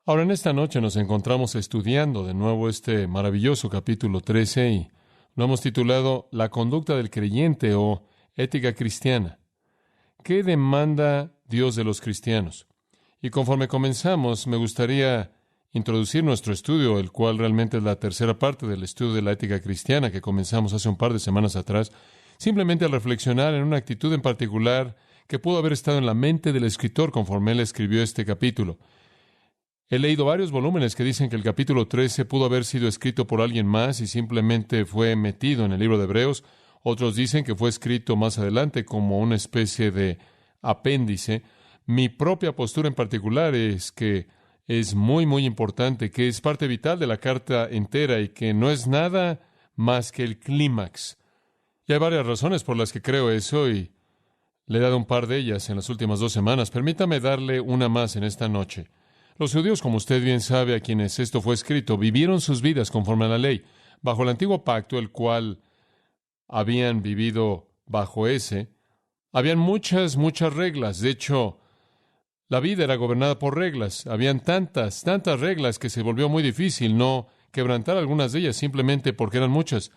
Ahora, en esta noche nos encontramos estudiando de nuevo este maravilloso capítulo 13 y lo hemos titulado La conducta del creyente o ética cristiana. ¿Qué demanda Dios de los cristianos? Y conforme comenzamos, me gustaría introducir nuestro estudio, el cual realmente es la tercera parte del estudio de la ética cristiana que comenzamos hace un par de semanas atrás, simplemente al reflexionar en una actitud en particular que pudo haber estado en la mente del escritor conforme él escribió este capítulo. He leído varios volúmenes que dicen que el capítulo 13 pudo haber sido escrito por alguien más y simplemente fue metido en el libro de Hebreos. Otros dicen que fue escrito más adelante como una especie de apéndice. Mi propia postura en particular es que es muy importante, que es parte vital de la carta entera y que no es nada más que el clímax. Y hay varias razones por las que creo eso y le he dado un par de ellas en las últimas 2 semanas. Permítame darle una más en esta noche. Los judíos, como usted bien sabe, a quienes esto fue escrito, vivieron sus vidas conforme a la ley, bajo el antiguo pacto, el cual habían vivido bajo ese. Habían muchas reglas. De hecho, la vida era gobernada por reglas. Habían tantas reglas que se volvió muy difícil no quebrantar algunas de ellas simplemente porque eran muchas.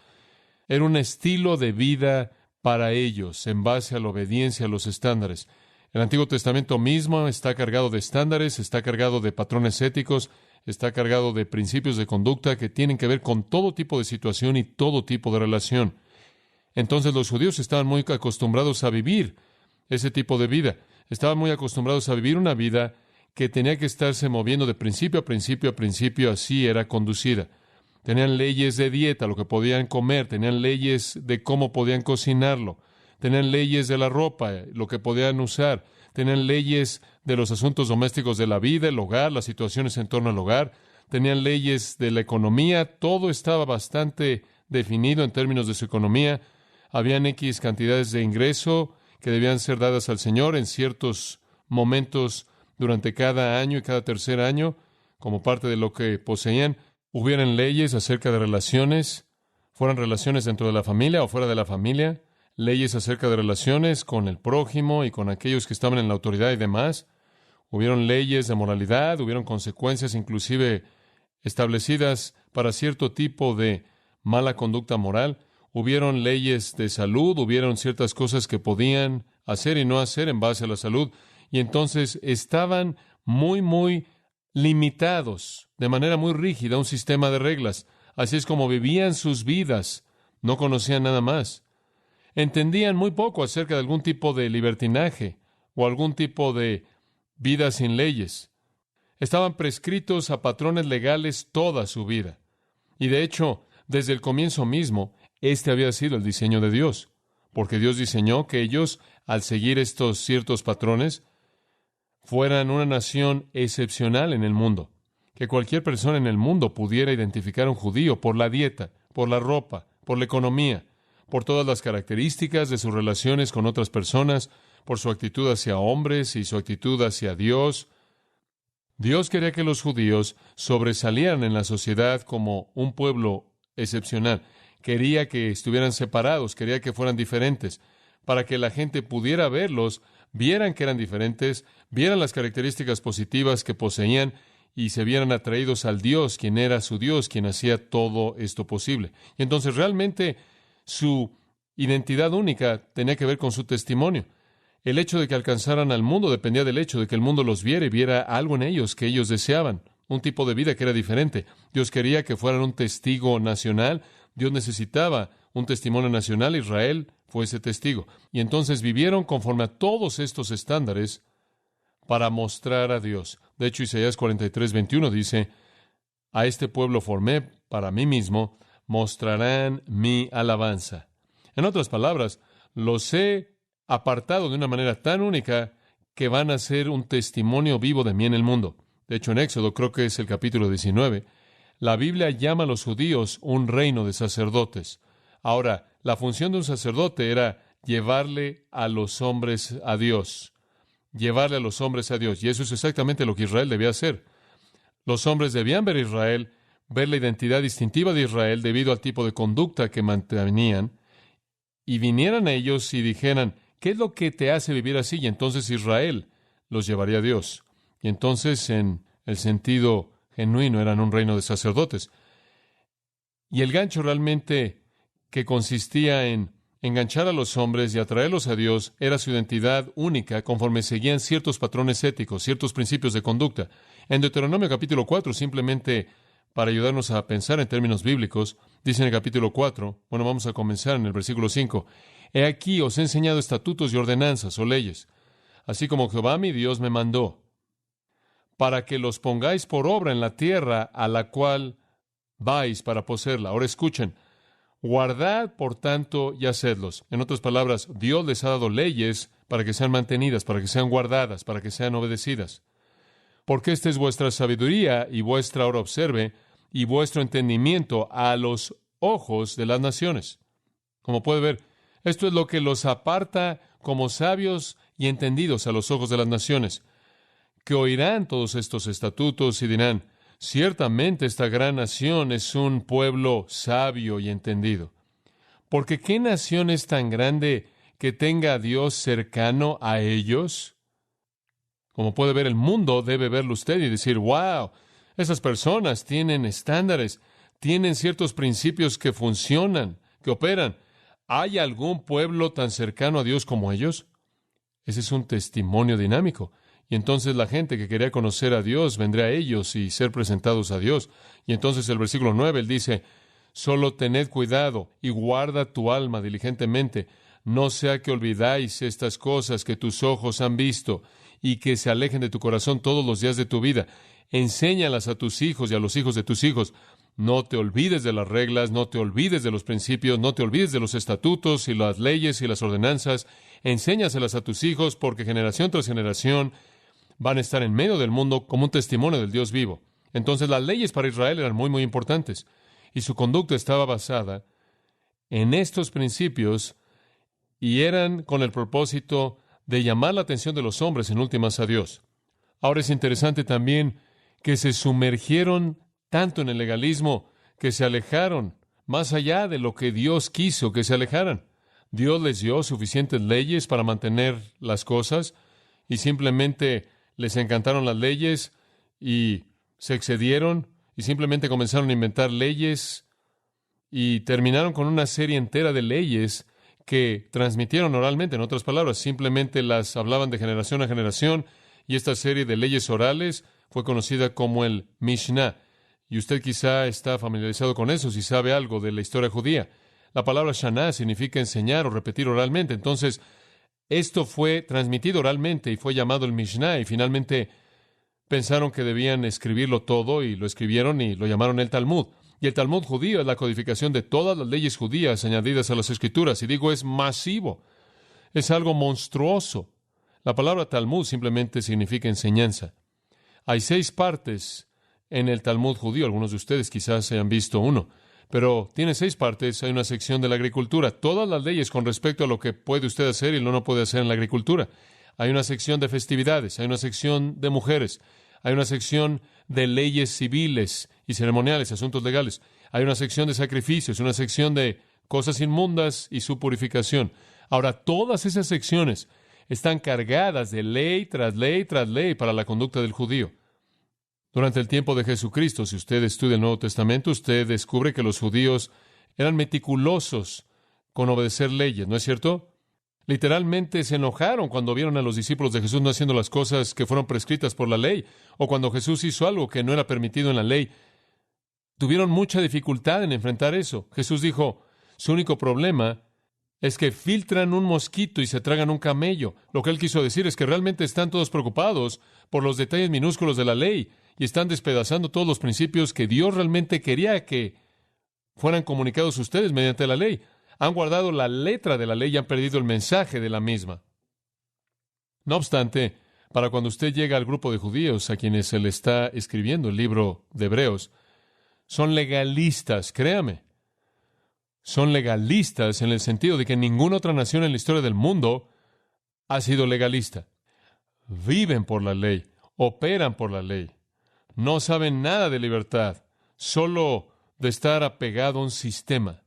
Era un estilo de vida para ellos, en base a la obediencia a los estándares. El Antiguo Testamento mismo está cargado de estándares, está cargado de patrones éticos, está cargado de principios de conducta que tienen que ver con todo tipo de situación y todo tipo de relación. Entonces los judíos estaban muy acostumbrados a vivir ese tipo de vida. Estaban muy acostumbrados a vivir una vida que tenía que estarse moviendo de principio a principio a principio, así era conducida. Tenían leyes de dieta, lo que podían comer, tenían leyes de cómo podían cocinarlo. Tenían leyes de la ropa, lo que podían usar. Tenían leyes de los asuntos domésticos de la vida, el hogar, las situaciones en torno al hogar. Tenían leyes de la economía. Todo estaba bastante definido en términos de su economía. Habían X cantidades de ingreso que debían ser dadas al Señor en ciertos momentos durante cada año y cada tercer año, como parte de lo que poseían. Hubieran leyes acerca de relaciones, fueran relaciones dentro de la familia o fuera de la familia. Leyes acerca de relaciones con el prójimo y con aquellos que estaban en la autoridad y demás. Hubieron leyes de moralidad, hubieron consecuencias inclusive establecidas para cierto tipo de mala conducta moral. Hubieron leyes de salud, hubieron ciertas cosas que podían hacer y no hacer en base a la salud. Y entonces estaban muy limitados, de manera muy rígida, a un sistema de reglas. Así es como vivían sus vidas. No conocían nada más. Entendían muy poco acerca de algún tipo de libertinaje o algún tipo de vida sin leyes. Estaban prescritos a patrones legales toda su vida. Y de hecho, desde el comienzo mismo, este había sido el diseño de Dios, porque Dios diseñó que ellos, al seguir estos ciertos patrones, fueran una nación excepcional en el mundo, que cualquier persona en el mundo pudiera identificar a un judío por la dieta, por la ropa, por la economía, por todas las características de sus relaciones con otras personas, por su actitud hacia hombres y su actitud hacia Dios. Dios quería que los judíos sobresalieran en la sociedad como un pueblo excepcional. Quería que estuvieran separados, quería que fueran diferentes, para que la gente pudiera verlos, vieran que eran diferentes, vieran las características positivas que poseían y se vieran atraídos al Dios, quien era su Dios, quien hacía todo esto posible. Y entonces realmente su identidad única tenía que ver con su testimonio. El hecho de que alcanzaran al mundo dependía del hecho de que el mundo los viera y viera algo en ellos que ellos deseaban, un tipo de vida que era diferente. Dios quería que fueran un testigo nacional. Dios necesitaba un testimonio nacional. Israel fue ese testigo. Y entonces vivieron conforme a todos estos estándares para mostrar a Dios. De hecho, Isaías 43:21 dice, a este pueblo formé para mí mismo, mostrarán mi alabanza. En otras palabras, los he apartado de una manera tan única que van a ser un testimonio vivo de mí en el mundo. De hecho, en Éxodo, creo que es el capítulo 19, la Biblia llama a los judíos un reino de sacerdotes. Ahora, la función de un sacerdote era llevarle a los hombres a Dios. Llevarle a los hombres a Dios. Y eso es exactamente lo que Israel debía hacer. Los hombres debían ver a Israel, ver la identidad distintiva de Israel debido al tipo de conducta que mantenían, y vinieran a ellos y dijeran, ¿qué es lo que te hace vivir así? Y entonces Israel los llevaría a Dios. Y entonces en el sentido genuino, eran un reino de sacerdotes. Y el gancho realmente que consistía en enganchar a los hombres y atraerlos a Dios era su identidad única conforme seguían ciertos patrones éticos, ciertos principios de conducta. En Deuteronomio capítulo 4, simplemente para ayudarnos a pensar en términos bíblicos, dice en el capítulo 4, vamos a comenzar en el versículo 5, He aquí os he enseñado estatutos y ordenanzas o leyes, así como Jehová mi Dios me mandó, para que los pongáis por obra en la tierra a la cual vais para poseerla. Ahora escuchen, guardad, por tanto, y hacedlos. En otras palabras, Dios les ha dado leyes para que sean mantenidas, para que sean guardadas, para que sean obedecidas. Porque esta es vuestra sabiduría y vuestra, ahora observe, y vuestro entendimiento a los ojos de las naciones. Como puede ver, esto es lo que los aparta como sabios y entendidos a los ojos de las naciones, que oirán todos estos estatutos y dirán, ciertamente esta gran nación es un pueblo sabio y entendido. Porque ¿qué nación es tan grande que tenga a Dios cercano a ellos? Como puede ver, el mundo debe verlo usted y decir, wow, esas personas tienen estándares, tienen ciertos principios que funcionan, que operan. ¿Hay algún pueblo tan cercano a Dios como ellos? Ese es un testimonio dinámico. Y entonces la gente que quería conocer a Dios vendrá a ellos y ser presentados a Dios. Y entonces el versículo 9, él dice, solo tened cuidado y guarda tu alma diligentemente, no sea que olvidáis estas cosas que tus ojos han visto y que se alejen de tu corazón todos los días de tu vida. Enséñalas a tus hijos y a los hijos de tus hijos. No te olvides de las reglas, no te olvides de los principios, no te olvides de los estatutos y las leyes y las ordenanzas. Enséñaselas a tus hijos porque generación tras generación van a estar en medio del mundo como un testimonio del Dios vivo. Entonces las leyes para Israel eran muy, muy importantes. Y su conducta estaba basada en estos principios y eran con el propósito de llamar la atención de los hombres en últimas a Dios. Ahora es interesante también que se sumergieron tanto en el legalismo que se alejaron más allá de lo que Dios quiso que se alejaran. Dios les dio suficientes leyes para mantener las cosas y simplemente les encantaron las leyes y se excedieron y simplemente comenzaron a inventar leyes y terminaron con una serie entera de leyes que transmitieron oralmente. En otras palabras, simplemente las hablaban de generación a generación y esta serie de leyes orales fue conocida como el Mishnah. Y usted quizá está familiarizado con eso si sabe algo de la historia judía. La palabra Shana significa enseñar o repetir oralmente. Entonces, esto fue transmitido oralmente y fue llamado el Mishnah, y finalmente pensaron que debían escribirlo todo y lo escribieron y lo llamaron el Talmud. Y el Talmud judío es la codificación de todas las leyes judías añadidas a las Escrituras. Y digo, es masivo, es algo monstruoso. La palabra Talmud simplemente significa enseñanza. Hay 6 partes en el Talmud judío. Algunos de ustedes quizás hayan visto uno. Pero tiene 6 partes. Hay una sección de la agricultura. Todas las leyes con respecto a lo que puede usted hacer y lo no puede hacer en la agricultura. Hay una sección de festividades. Hay una sección de mujeres. Hay una sección de leyes civiles y ceremoniales, asuntos legales. Hay una sección de sacrificios, una sección de cosas inmundas y su purificación. Ahora, todas esas secciones están cargadas de ley tras ley tras ley para la conducta del judío. Durante el tiempo de Jesucristo, si usted estudia el Nuevo Testamento, usted descubre que los judíos eran meticulosos con obedecer leyes, ¿no es cierto? Literalmente se enojaron cuando vieron a los discípulos de Jesús no haciendo las cosas que fueron prescritas por la ley, o cuando Jesús hizo algo que no era permitido en la ley. Tuvieron mucha dificultad en enfrentar eso. Jesús dijo, su único problema es que filtran un mosquito y se tragan un camello. Lo que él quiso decir es que realmente están todos preocupados por los detalles minúsculos de la ley y están despedazando todos los principios que Dios realmente quería que fueran comunicados a ustedes mediante la ley. Han guardado la letra de la ley y han perdido el mensaje de la misma. No obstante, para cuando usted llega al grupo de judíos a quienes se le está escribiendo el libro de Hebreos, son legalistas, créame. Son legalistas en el sentido de que ninguna otra nación en la historia del mundo ha sido legalista. Viven por la ley, operan por la ley. No saben nada de libertad, solo de estar apegado a un sistema.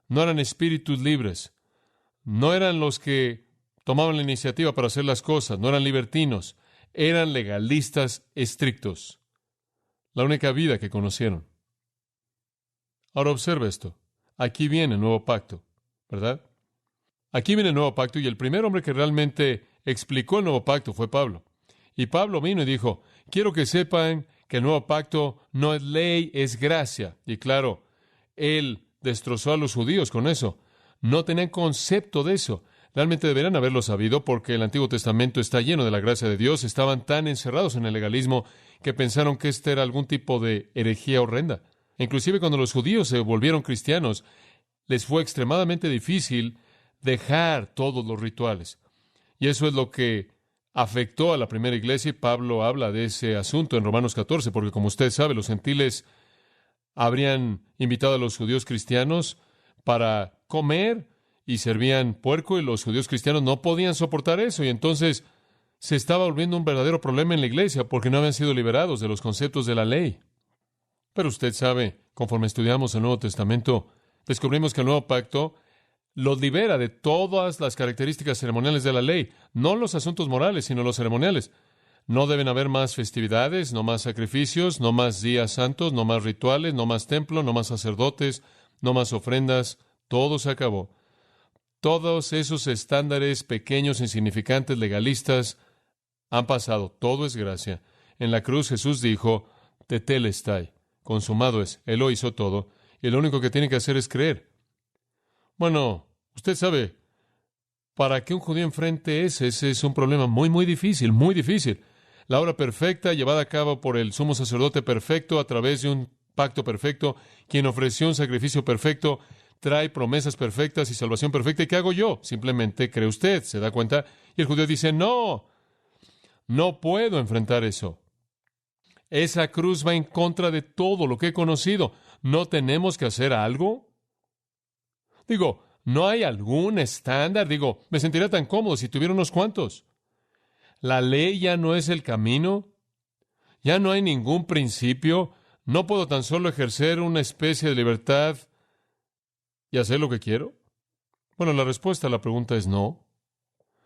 No eran espíritus libres. No eran los que tomaban la iniciativa para hacer las cosas. No eran libertinos. eran legalistas estrictos. La única vida que conocieron. Ahora observa esto. Aquí viene el nuevo pacto, ¿verdad? Aquí viene el nuevo pacto y el primer hombre que realmente explicó el nuevo pacto fue Pablo. Y Pablo vino y dijo, quiero que sepan que el nuevo pacto no es ley, es gracia. Y claro, él destrozó a los judíos con eso. No tenían concepto de eso. Realmente deberían haberlo sabido porque el Antiguo Testamento está lleno de la gracia de Dios. Estaban tan encerrados en el legalismo que pensaron que este era algún tipo de herejía horrenda. Inclusive cuando los judíos se volvieron cristianos, les fue extremadamente difícil dejar todos los rituales. Y eso es lo que afectó a la primera iglesia, y Pablo habla de ese asunto en Romanos 14, porque como usted sabe, los gentiles habrían invitado a los judíos cristianos para comer y servían puerco, y los judíos cristianos no podían soportar eso, y entonces se estaba volviendo un verdadero problema en la iglesia porque no habían sido liberados de los conceptos de la ley. Pero usted sabe, conforme estudiamos el Nuevo Testamento, descubrimos que el nuevo pacto los libera de todas las características ceremoniales de la ley, no los asuntos morales, sino los ceremoniales. No deben haber más festividades, no más sacrificios, no más días santos, no más rituales, no más templo, no más sacerdotes, no más ofrendas. Todo se acabó. Todos esos estándares pequeños, insignificantes, legalistas, han pasado. Todo es gracia. En la cruz Jesús dijo, tetelestai, consumado es. Él lo hizo todo, y lo único que tiene que hacer es creer. Bueno, usted sabe, para que un judío enfrente ese es un problema muy, muy difícil, muy difícil. La obra perfecta, llevada a cabo por el sumo sacerdote perfecto a través de un pacto perfecto, quien ofreció un sacrificio perfecto, trae promesas perfectas y salvación perfecta. ¿Y qué hago yo? Simplemente cree usted, ¿se da cuenta? Y el judío dice, no puedo enfrentar eso. Esa cruz va en contra de todo lo que he conocido. ¿No tenemos que hacer algo? Digo, ¿no hay algún estándar? Digo, me sentiría tan cómodo si tuviera unos cuantos. La ley ya no es el camino. Ya no hay ningún principio. No puedo tan solo ejercer una especie de libertad y hacer lo que quiero. Bueno, la respuesta a la pregunta es no.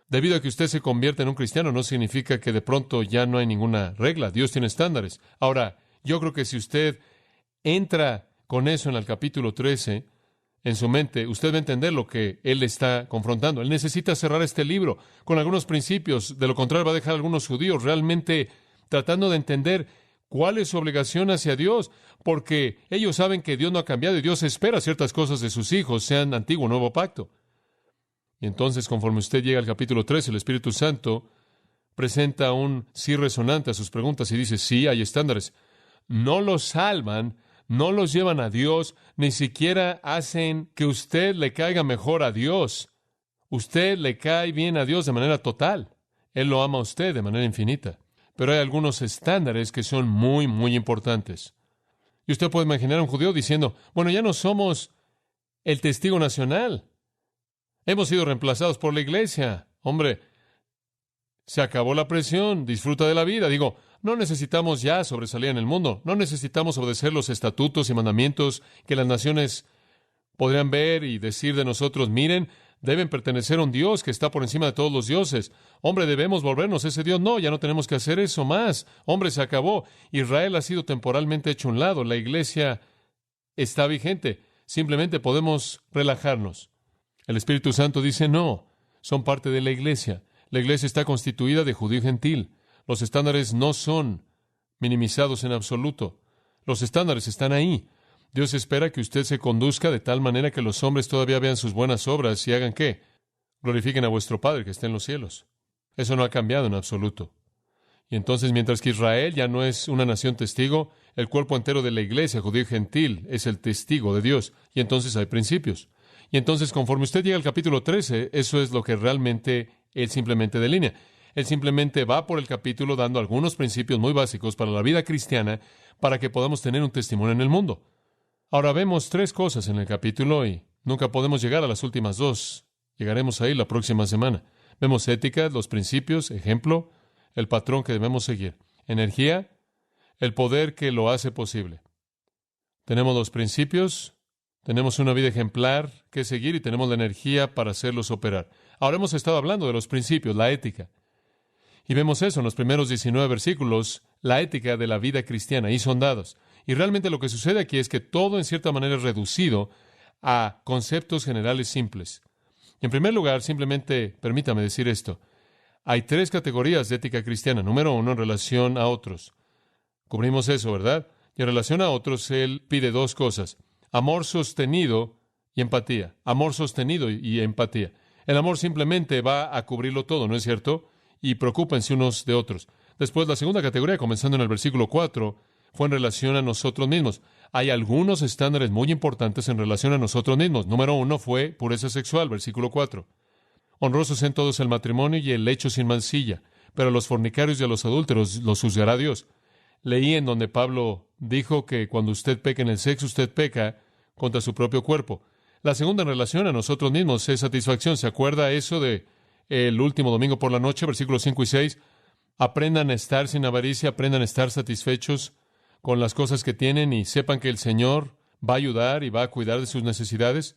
Debido a que usted se convierte en un cristiano, no significa que de pronto ya no hay ninguna regla. Dios tiene estándares. Ahora, yo creo que si usted entra con eso en el capítulo 13, en su mente, usted va a entender lo que él está confrontando. Él necesita cerrar este libro con algunos principios. De lo contrario, va a dejar a algunos judíos realmente tratando de entender cuál es su obligación hacia Dios, porque ellos saben que Dios no ha cambiado y Dios espera ciertas cosas de sus hijos, sean antiguo o nuevo pacto. Y entonces, conforme usted llega al capítulo 13, el Espíritu Santo presenta un sí resonante a sus preguntas y dice, sí, hay estándares. No los salvan, no los llevan a Dios, ni siquiera hacen que usted le caiga mejor a Dios. Usted le cae bien a Dios de manera total. Él lo ama a usted de manera infinita. Pero hay algunos estándares que son muy, muy importantes. Y usted puede imaginar a un judío diciendo, bueno, ya no somos el testigo nacional. Hemos sido reemplazados por la iglesia. Hombre, se acabó la presión, disfruta de la vida. Digo, no necesitamos ya sobresalir en el mundo. No necesitamos obedecer los estatutos y mandamientos que las naciones podrían ver y decir de nosotros, miren, deben pertenecer a un Dios que está por encima de todos los dioses. Hombre, debemos volvernos a ese Dios. No, ya no tenemos que hacer eso más. Hombre, se acabó. Israel ha sido temporalmente hecho a un lado. La iglesia está vigente. Simplemente podemos relajarnos. El Espíritu Santo dice, no, son parte de la iglesia. La iglesia está constituida de judío y gentil. Los estándares no son minimizados en absoluto. Los estándares están ahí. Dios espera que usted se conduzca de tal manera que los hombres todavía vean sus buenas obras y hagan ¿qué? Glorifiquen a vuestro Padre que está en los cielos. Eso no ha cambiado en absoluto. Y entonces, mientras que Israel ya no es una nación testigo, el cuerpo entero de la iglesia, judío y gentil, es el testigo de Dios. Y entonces hay principios. Y entonces, conforme usted llega al capítulo 13, eso es lo que realmente él simplemente delinea. Él simplemente va por el capítulo dando algunos principios muy básicos para la vida cristiana para que podamos tener un testimonio en el mundo. Ahora vemos tres cosas en el capítulo y nunca podemos llegar a las últimas dos. Llegaremos ahí la próxima semana. Vemos ética, los principios, ejemplo, el patrón que debemos seguir. Energía, el poder que lo hace posible. Tenemos los principios, tenemos una vida ejemplar que seguir y tenemos la energía para hacerlos operar. Ahora hemos estado hablando de los principios, la ética. Y vemos eso en los primeros 19 versículos, la ética de la vida cristiana, y son dados. Y realmente lo que sucede aquí es que todo en cierta manera es reducido a conceptos generales simples. En primer lugar, simplemente permítame decir esto. Hay 3 categorías de ética cristiana. Número 1, en relación a otros. Cubrimos eso, ¿verdad? Y en relación a otros, Él pide 2 cosas. Amor sostenido y empatía. Amor sostenido y empatía. El amor simplemente va a cubrirlo todo, ¿no es cierto? Y preocúpense unos de otros. Después, la segunda categoría, comenzando en el versículo 4, fue en relación a nosotros mismos. Hay algunos estándares muy importantes en relación a nosotros mismos. Número 1 fue pureza sexual, versículo 4. Honrosos en todos el matrimonio y el lecho sin mancilla, pero a los fornicarios y a los adúlteros los juzgará Dios. Leí en donde Pablo dijo que cuando usted peca en el sexo, usted peca contra su propio cuerpo. La segunda en relación a nosotros mismos es satisfacción. ¿Se acuerda eso de el último domingo por la noche, versículos 5 y 6? Aprendan a estar sin avaricia, aprendan a estar satisfechos con las cosas que tienen y sepan que el Señor va a ayudar y va a cuidar de sus necesidades.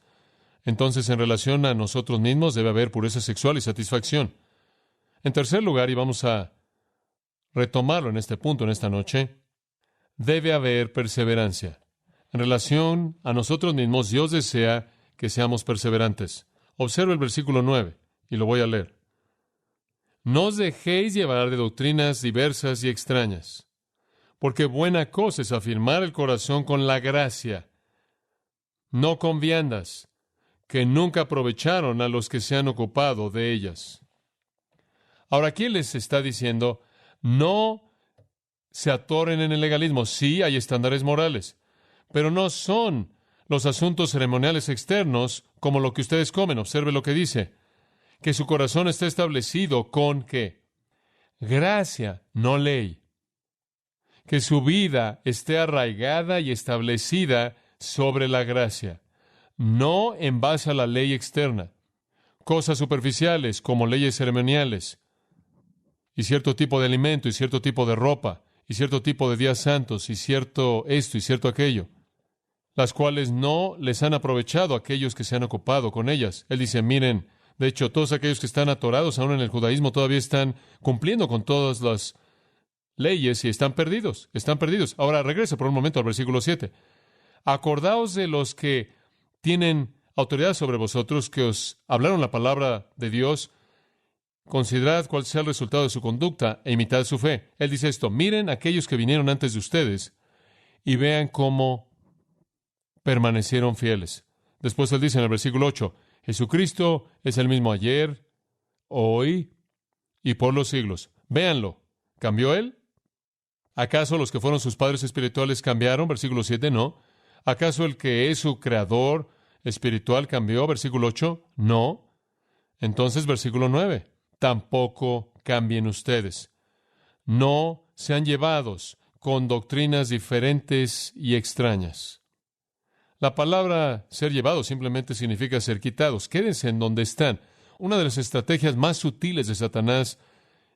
Entonces, en relación a nosotros mismos, debe haber pureza sexual y satisfacción. En tercer lugar, y vamos a retomarlo en este punto, en esta noche, debe haber perseverancia. En relación a nosotros mismos, Dios desea que seamos perseverantes. Observa el versículo 9, y lo voy a leer. No os dejéis llevar de doctrinas diversas y extrañas, porque buena cosa es afirmar el corazón con la gracia, no con viandas, que nunca aprovecharon a los que se han ocupado de ellas. Ahora, aquí les está diciendo, no se atoren en el legalismo. Sí, hay estándares morales, pero no son los asuntos ceremoniales externos como lo que ustedes comen. Observe lo que dice, que su corazón esté establecido con ¿qué? Gracia, no ley. Que su vida esté arraigada y establecida sobre la gracia, no en base a la ley externa. Cosas superficiales como leyes ceremoniales, y cierto tipo de alimento, y cierto tipo de ropa, y cierto tipo de días santos, y cierto esto, y cierto aquello, las cuales no les han aprovechado a aquellos que se han ocupado con ellas. Él dice, miren, de hecho, todos aquellos que están atorados aún en el judaísmo todavía están cumpliendo con todas las leyes y están perdidos, están perdidos. Ahora regrese por un momento al versículo 7. Acordaos de los que tienen autoridad sobre vosotros, que os hablaron la palabra de Dios. Considerad cuál sea el resultado de su conducta e imitad su fe. Él dice esto, miren a aquellos que vinieron antes de ustedes y vean cómo permanecieron fieles. Después él dice en el versículo 8, Jesucristo es el mismo ayer, hoy y por los siglos. Véanlo. ¿Cambió él? ¿Acaso los que fueron sus padres espirituales cambiaron? Versículo 7, no. ¿Acaso el que es su creador espiritual cambió? Versículo 8, no. Entonces, versículo 9, tampoco cambien ustedes. No sean llevados con doctrinas diferentes y extrañas. La palabra ser llevados simplemente significa ser quitados. Quédense en donde están. Una de las estrategias más sutiles de Satanás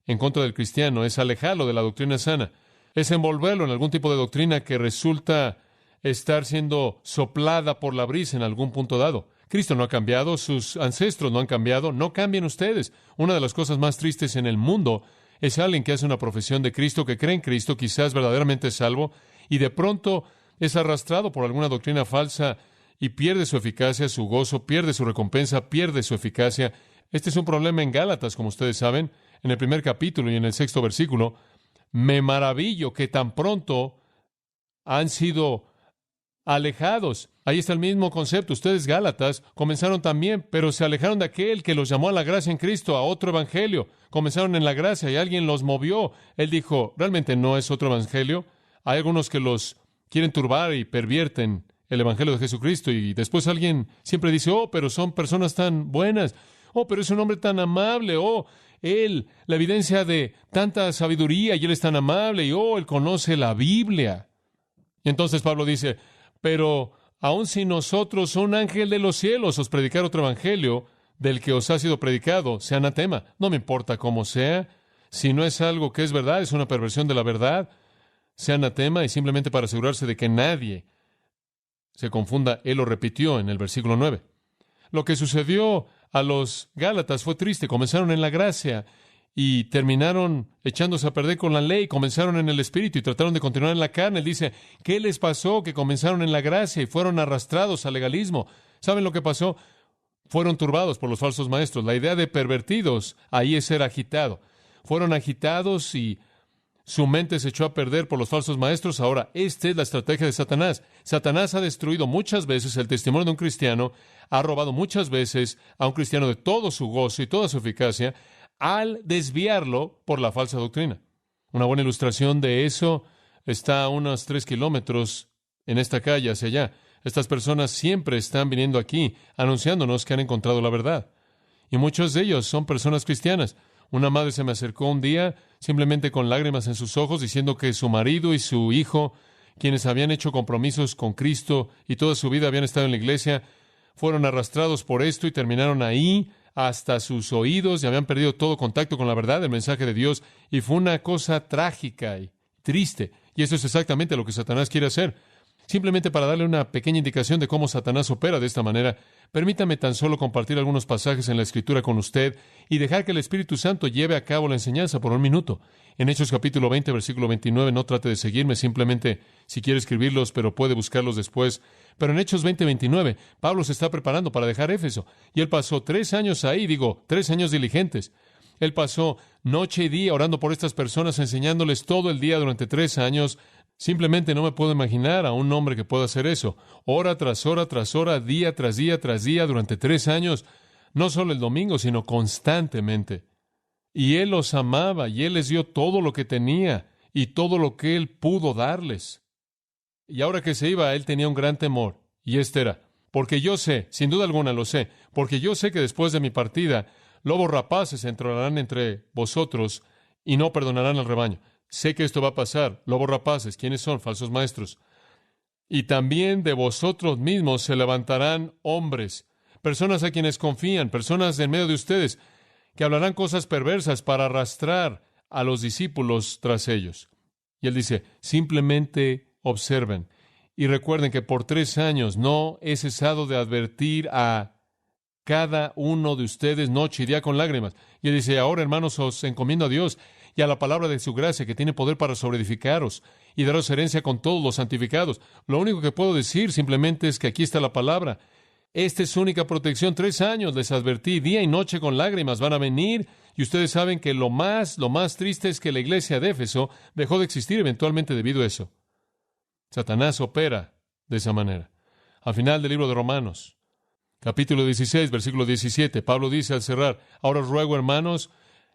en contra del cristiano es alejarlo de la doctrina sana. Es envolverlo en algún tipo de doctrina que resulta estar siendo soplada por la brisa en algún punto dado. Cristo no ha cambiado, sus ancestros no han cambiado, no cambien ustedes. Una de las cosas más tristes en el mundo es alguien que hace una profesión de Cristo, que cree en Cristo, quizás verdaderamente salvo, y de pronto es arrastrado por alguna doctrina falsa y pierde su eficacia, su gozo, pierde su recompensa, pierde su eficacia. Este es un problema en Gálatas, como ustedes saben, en el primer capítulo y en el 6º versículo. Me maravillo que tan pronto han sido alejados. Ahí está el mismo concepto. Ustedes, Gálatas, comenzaron también, pero se alejaron de aquel que los llamó a la gracia en Cristo, a otro evangelio. Comenzaron en la gracia y alguien los movió. Él dijo, realmente no es otro evangelio. Hay algunos que los quieren turbar y pervierten el evangelio de Jesucristo, y después alguien siempre dice, oh, pero son personas tan buenas, oh, pero es un hombre tan amable, oh, él, la evidencia de tanta sabiduría, y él es tan amable, y oh, él conoce la Biblia. Y entonces Pablo dice, pero aun si nosotros, un ángel de los cielos, os predicar otro evangelio del que os ha sido predicado, sea anatema. No me importa cómo sea, si no es algo que es verdad, es una perversión de la verdad, sea anatema, y simplemente para asegurarse de que nadie se confunda, él lo repitió en el versículo 9. Lo que sucedió a los Gálatas fue triste. Comenzaron en la gracia y terminaron echándose a perder con la ley, comenzaron en el Espíritu y trataron de continuar en la carne. Él dice, ¿qué les pasó? Que comenzaron en la gracia y fueron arrastrados al legalismo. ¿Saben lo que pasó? Fueron turbados por los falsos maestros. La idea de pervertidos ahí es ser agitado. Fueron agitados y su mente se echó a perder por los falsos maestros. Ahora, esta es la estrategia de Satanás. Satanás ha destruido muchas veces el testimonio de un cristiano, ha robado muchas veces a un cristiano de todo su gozo y toda su eficacia, al desviarlo por la falsa doctrina. Una buena ilustración de eso está a unos 3 kilómetros en esta calle hacia allá. Estas personas siempre están viniendo aquí anunciándonos que han encontrado la verdad. Y muchos de ellos son personas cristianas. Una madre se me acercó un día simplemente con lágrimas en sus ojos diciendo que su marido y su hijo, quienes habían hecho compromisos con Cristo y toda su vida habían estado en la iglesia, fueron arrastrados por esto y terminaron ahí hasta sus oídos y habían perdido todo contacto con la verdad del mensaje de Dios. Y fue una cosa trágica y triste. Y eso es exactamente lo que Satanás quiere hacer. Simplemente para darle una pequeña indicación de cómo Satanás opera de esta manera, permítame tan solo compartir algunos pasajes en la Escritura con usted y dejar que el Espíritu Santo lleve a cabo la enseñanza por un minuto. En Hechos capítulo 20, versículo 29, no trate de seguirme, simplemente si quiere escribirlos, pero puede buscarlos después. Pero en Hechos 20, 29, Pablo se está preparando para dejar Éfeso, y él pasó 3 años ahí, 3 años diligentes. Él pasó noche y día orando por estas personas, enseñándoles todo el día durante 3 años. Simplemente no me puedo imaginar a un hombre que pueda hacer eso. Hora tras hora tras hora, día tras día tras día, durante 3 años. No solo el domingo, sino constantemente. Y él los amaba, y él les dio todo lo que tenía, y todo lo que él pudo darles. Y ahora que se iba, él tenía un gran temor. Y este era, porque yo sé, sin duda alguna lo sé, porque yo sé que después de mi partida, lobos rapaces entrarán entre vosotros y no perdonarán al rebaño. Sé que esto va a pasar. Lobos rapaces, ¿quiénes son? Falsos maestros. Y también de vosotros mismos se levantarán hombres, personas a quienes confían, personas en medio de ustedes, que hablarán cosas perversas para arrastrar a los discípulos tras ellos. Y él dice, simplemente observen y recuerden que por 3 años no he cesado de advertir a cada uno de ustedes noche y día con lágrimas. Y él dice, ahora hermanos, os encomiendo a Dios y a la palabra de su gracia, que tiene poder para sobreedificaros y daros herencia con todos los santificados. Lo único que puedo decir simplemente es que aquí está la palabra. Esta es su única protección. 3 años les advertí, día y noche con lágrimas van a venir, y ustedes saben que lo más triste es que la iglesia de Éfeso dejó de existir eventualmente debido a eso. Satanás opera de esa manera. Al final del libro de Romanos, capítulo 16, versículo 17, Pablo dice al cerrar, ahora os ruego, hermanos,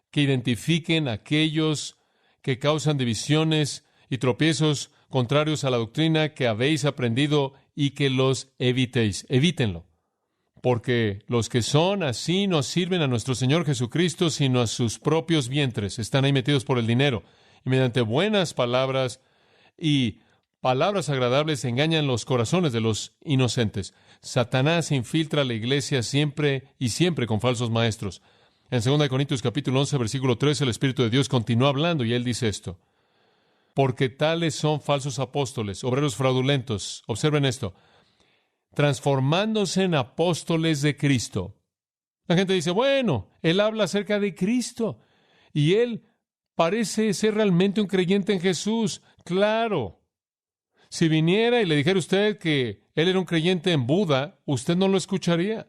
que identifiquen a aquellos que causan divisiones y tropiezos contrarios a la doctrina que habéis aprendido y que los evitéis. Evítenlo. Porque los que son así no sirven a nuestro Señor Jesucristo, sino a sus propios vientres. Están ahí metidos por el dinero. Y mediante buenas palabras y palabras agradables engañan los corazones de los inocentes. Satanás infiltra la iglesia siempre y siempre con falsos maestros. En 2 Corintios capítulo 11, versículo 13, el Espíritu de Dios continúa hablando y él dice esto. Porque tales son falsos apóstoles, obreros fraudulentos. Observen esto. Transformándose en apóstoles de Cristo. La gente dice, bueno, él habla acerca de Cristo y él parece ser realmente un creyente en Jesús. Claro. Si viniera y le dijera a usted que él era un creyente en Buda, usted no lo escucharía.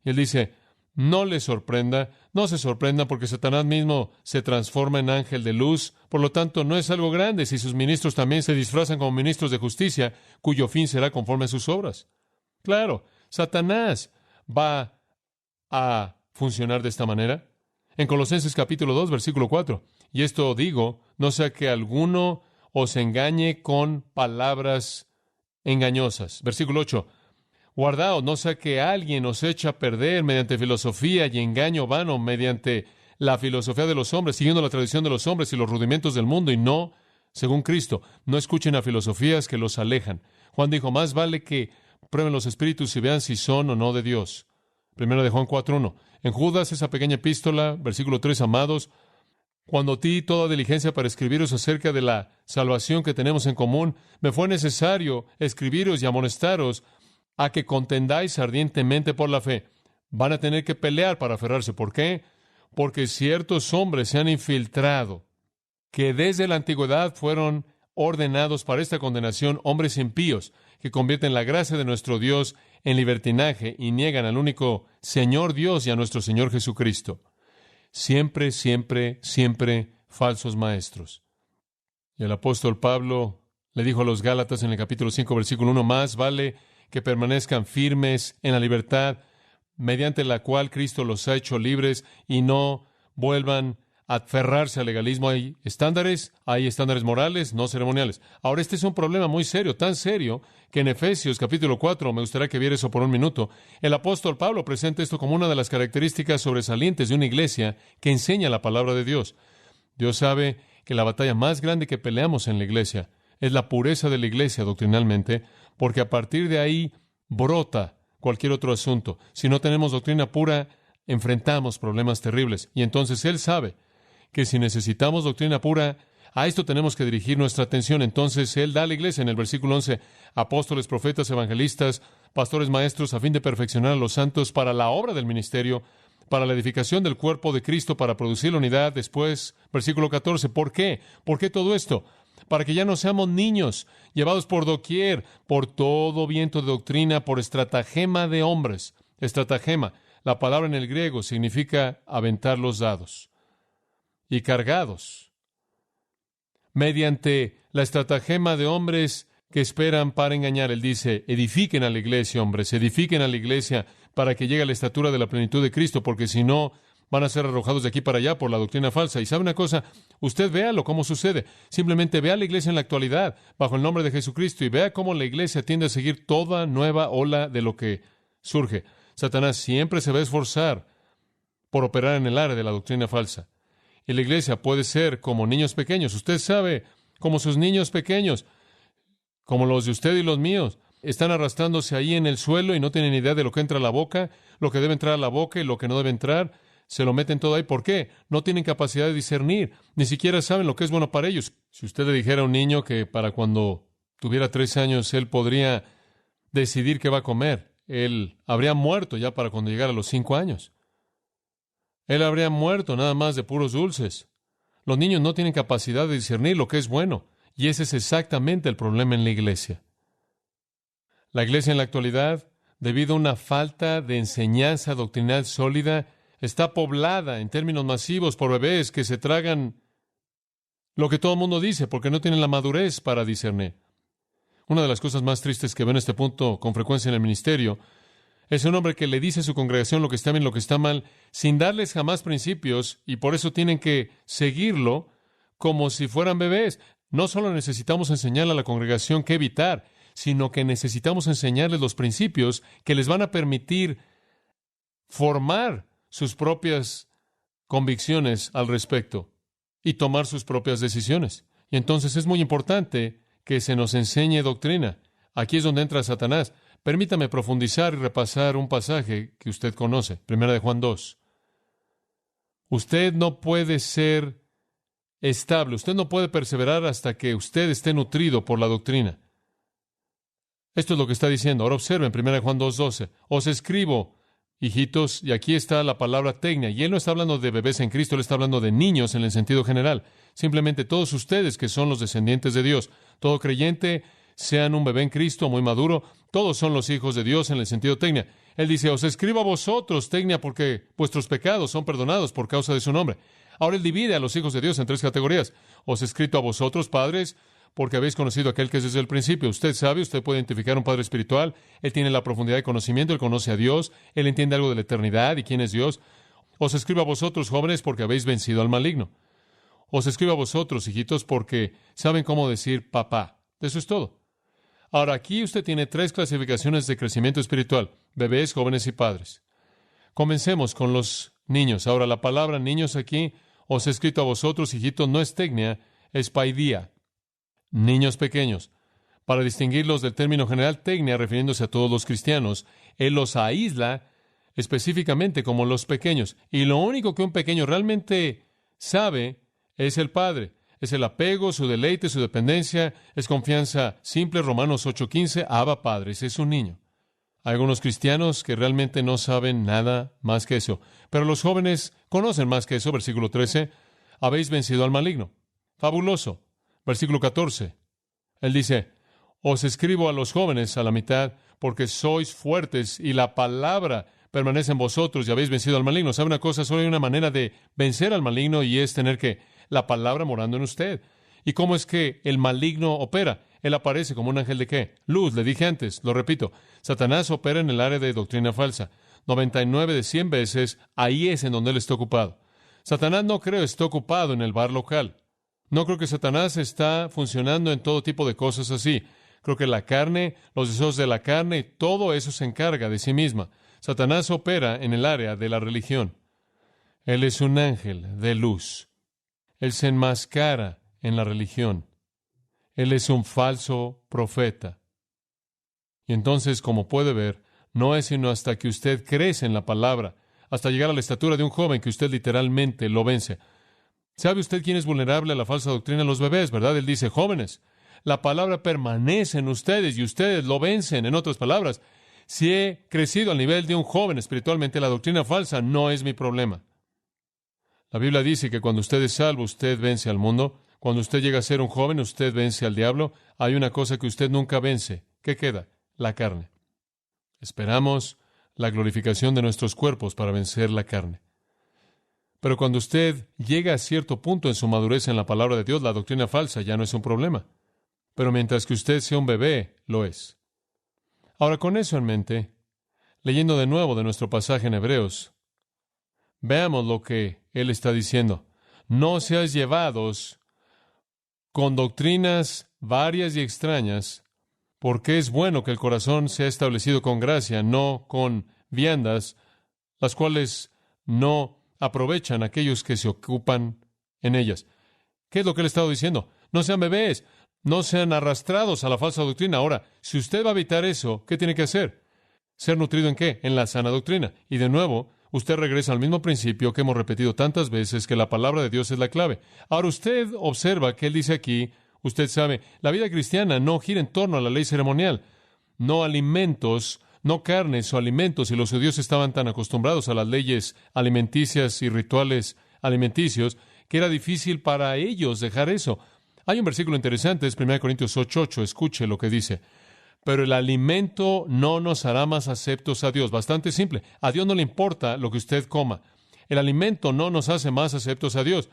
Y él dice, no le sorprenda, no se sorprenda porque Satanás mismo se transforma en ángel de luz. Por lo tanto, no es algo grande si sus ministros también se disfrazan como ministros de justicia, cuyo fin será conforme a sus obras. Claro, Satanás va a funcionar de esta manera. En Colosenses capítulo 2, versículo 4, y esto digo, no sea que alguno os engañe con palabras engañosas. Versículo 8, guardaos, no sea que alguien os eche a perder mediante filosofía y engaño vano, mediante la filosofía de los hombres, siguiendo la tradición de los hombres y los rudimentos del mundo, y no, según Cristo. No escuchen a filosofías que los alejan. Juan dijo, más vale que prueben los espíritus y vean si son o no de Dios. Primero de Juan 4:1. En Judas, esa pequeña epístola, versículo 3, amados, cuando di toda diligencia para escribiros acerca de la salvación que tenemos en común, me fue necesario escribiros y amonestaros a que contendáis ardientemente por la fe. Van a tener que pelear para aferrarse. ¿Por qué? porque ciertos hombres se han infiltrado, que desde la antigüedad fueron ordenados para esta condenación, hombres impíos, que convierten la gracia de nuestro Dios en libertinaje y niegan al único Señor Dios y a nuestro Señor Jesucristo. Siempre, siempre, siempre falsos maestros. Y el apóstol Pablo le dijo a los Gálatas en el capítulo 5, versículo 1, más vale que permanezcan firmes en la libertad mediante la cual Cristo los ha hecho libres y no vuelvan a aferrarse al legalismo. Hay estándares morales, no ceremoniales. Ahora, este es un problema muy serio, tan serio que en Efesios capítulo 4, me gustaría que viera eso por un minuto, el apóstol Pablo presenta esto como una de las características sobresalientes de una iglesia que enseña la palabra de Dios. Dios sabe que la batalla más grande que peleamos en la iglesia es la pureza de la iglesia doctrinalmente, porque a partir de ahí brota cualquier otro asunto. Si no tenemos doctrina pura, enfrentamos problemas terribles. Y entonces Él sabe que si necesitamos doctrina pura, a esto tenemos que dirigir nuestra atención. Entonces Él da a la iglesia en el versículo 11, apóstoles, profetas, evangelistas, pastores, maestros, a fin de perfeccionar a los santos para la obra del ministerio, para la edificación del cuerpo de Cristo, para producir la unidad. Después, versículo 14, ¿por qué? ¿Por qué todo esto? Para que ya no seamos niños, llevados por doquier, por todo viento de doctrina, por estratagema de hombres. Estratagema, la palabra en el griego significa aventar los dados. Y cargados, mediante la estratagema de hombres que esperan para engañar. Él dice, edifiquen a la iglesia, hombres, edifiquen a la iglesia para que llegue a la estatura de la plenitud de Cristo, porque si no, van a ser arrojados de aquí para allá por la doctrina falsa. Y sabe una cosa, usted véalo cómo sucede. Simplemente vea la iglesia en la actualidad, bajo el nombre de Jesucristo, y vea cómo la iglesia tiende a seguir toda nueva ola de lo que surge. Satanás siempre se va a esforzar por operar en el área de la doctrina falsa. Y la iglesia puede ser como niños pequeños. Usted sabe, como sus niños pequeños, como los de usted y los míos, están arrastrándose ahí en el suelo y no tienen idea de lo que entra a la boca, lo que debe entrar a la boca y lo que no debe entrar. Se lo meten todo ahí. ¿Por qué? No tienen capacidad de discernir. Ni siquiera saben lo que es bueno para ellos. Si usted le dijera a un niño que para cuando tuviera 3 años él podría decidir qué va a comer, él habría muerto ya para cuando llegara a los 5 años. Él habría muerto nada más de puros dulces. Los niños no tienen capacidad de discernir lo que es bueno. Y ese es exactamente el problema en la iglesia. La iglesia en la actualidad, debido a una falta de enseñanza doctrinal sólida, está poblada en términos masivos por bebés que se tragan lo que todo el mundo dice porque no tienen la madurez para discernir. Una de las cosas más tristes que veo en este punto con frecuencia en el ministerio es un hombre que le dice a su congregación lo que está bien y lo que está mal, sin darles jamás principios, y por eso tienen que seguirlo como si fueran bebés. No solo necesitamos enseñarle a la congregación qué evitar, sino que necesitamos enseñarles los principios que les van a permitir formar sus propias convicciones al respecto y tomar sus propias decisiones. Y entonces es muy importante que se nos enseñe doctrina. Aquí es donde entra Satanás. Permítame profundizar y repasar un pasaje que usted conoce, 1 de Juan 2. Usted no puede ser estable, usted no puede perseverar hasta que usted esté nutrido por la doctrina. Esto es lo que está diciendo. Ahora observen 1 de Juan 2:12. Os escribo, hijitos, y aquí está la palabra tecnia, y él no está hablando de bebés en Cristo, él está hablando de niños en el sentido general. Simplemente todos ustedes que son los descendientes de Dios, todo creyente, sean un bebé en Cristo muy maduro, todos son los hijos de Dios en el sentido tecnia. Él dice, os escribo a vosotros, tecnia, porque vuestros pecados son perdonados por causa de su nombre. Ahora él divide a los hijos de Dios en 3 categorías. Os he escrito a vosotros, padres, porque habéis conocido a aquel que es desde el principio. Usted sabe, usted puede identificar un padre espiritual. Él tiene la profundidad de conocimiento, él conoce a Dios, él entiende algo de la eternidad y quién es Dios. Os escribo a vosotros, jóvenes, porque habéis vencido al maligno. Os escribo a vosotros, hijitos, porque saben cómo decir papá. Eso es todo. Ahora, aquí usted tiene 3 clasificaciones de crecimiento espiritual: bebés, jóvenes y padres. Comencemos con los niños. Ahora, la palabra niños aquí, os he escrito a vosotros, hijitos, no es tecnia, es paidía. Niños pequeños. Para distinguirlos del término general tecnia, refiriéndose a todos los cristianos, él los aísla específicamente como los pequeños. Y lo único que un pequeño realmente sabe es el padre. Es el apego, su deleite, su dependencia, es confianza simple. Romanos 8:15, Abba Padre, ese es un niño. Hay algunos cristianos que realmente no saben nada más que eso. Pero los jóvenes conocen más que eso. Versículo 13. Habéis vencido al maligno. Fabuloso. Versículo 14. Él dice, os escribo a los jóvenes a la mitad porque sois fuertes y la palabra permanece en vosotros y habéis vencido al maligno. ¿Sabe una cosa? Solo hay una manera de vencer al maligno y es tener que la palabra morando en usted. ¿Y cómo es que el maligno opera? Él aparece como un ángel de ¿qué? Luz, le dije antes, lo repito. Satanás opera en el área de doctrina falsa. 99 de 100 veces, ahí es en donde él está ocupado. Satanás no creo está ocupado en el bar local. No creo que Satanás está funcionando en todo tipo de cosas así. Creo que la carne, los deseos de la carne, todo eso se encarga de sí misma. Satanás opera en el área de la religión. Él es un ángel de luz. Él se enmascara en la religión. Él es un falso profeta. Y entonces, como puede ver, no es sino hasta que usted crece en la palabra, hasta llegar a la estatura de un joven, que usted literalmente lo vence. ¿Sabe usted quién es vulnerable a la falsa doctrina? Los bebés, ¿verdad? Él dice, jóvenes, la palabra permanece en ustedes y ustedes lo vencen. En otras palabras, si he crecido al nivel de un joven espiritualmente, la doctrina falsa no es mi problema. La Biblia dice que cuando usted es salvo, usted vence al mundo. Cuando usted llega a ser un joven, usted vence al diablo. Hay una cosa que usted nunca vence. ¿Qué queda? La carne. Esperamos la glorificación de nuestros cuerpos para vencer la carne. Pero cuando usted llega a cierto punto en su madurez en la palabra de Dios, la doctrina falsa ya no es un problema. Pero mientras que usted sea un bebé, lo es. Ahora, con eso en mente, leyendo de nuevo de nuestro pasaje en Hebreos, veamos lo que él está diciendo. No seáis llevados con doctrinas varias y extrañas, porque es bueno que el corazón sea establecido con gracia, no con viandas, las cuales no aprovechan a aquellos que se ocupan en ellas. ¿Qué es lo que él ha estado diciendo? No sean bebés, no sean arrastrados a la falsa doctrina. Ahora, si usted va a evitar eso, ¿qué tiene que hacer? ¿Ser nutrido en qué? En la sana doctrina. Y de nuevo, usted regresa al mismo principio que hemos repetido tantas veces, que la palabra de Dios es la clave. Ahora usted observa que él dice aquí, usted sabe, la vida cristiana no gira en torno a la ley ceremonial, no alimentos, no carnes o alimentos, y los judíos estaban tan acostumbrados a las leyes alimenticias y rituales alimenticios que era difícil para ellos dejar eso. Hay un versículo interesante, es 1 Corintios 8:8, escuche lo que dice. Pero el alimento no nos hará más aceptos a Dios. Bastante simple. A Dios no le importa lo que usted coma. El alimento no nos hace más aceptos a Dios.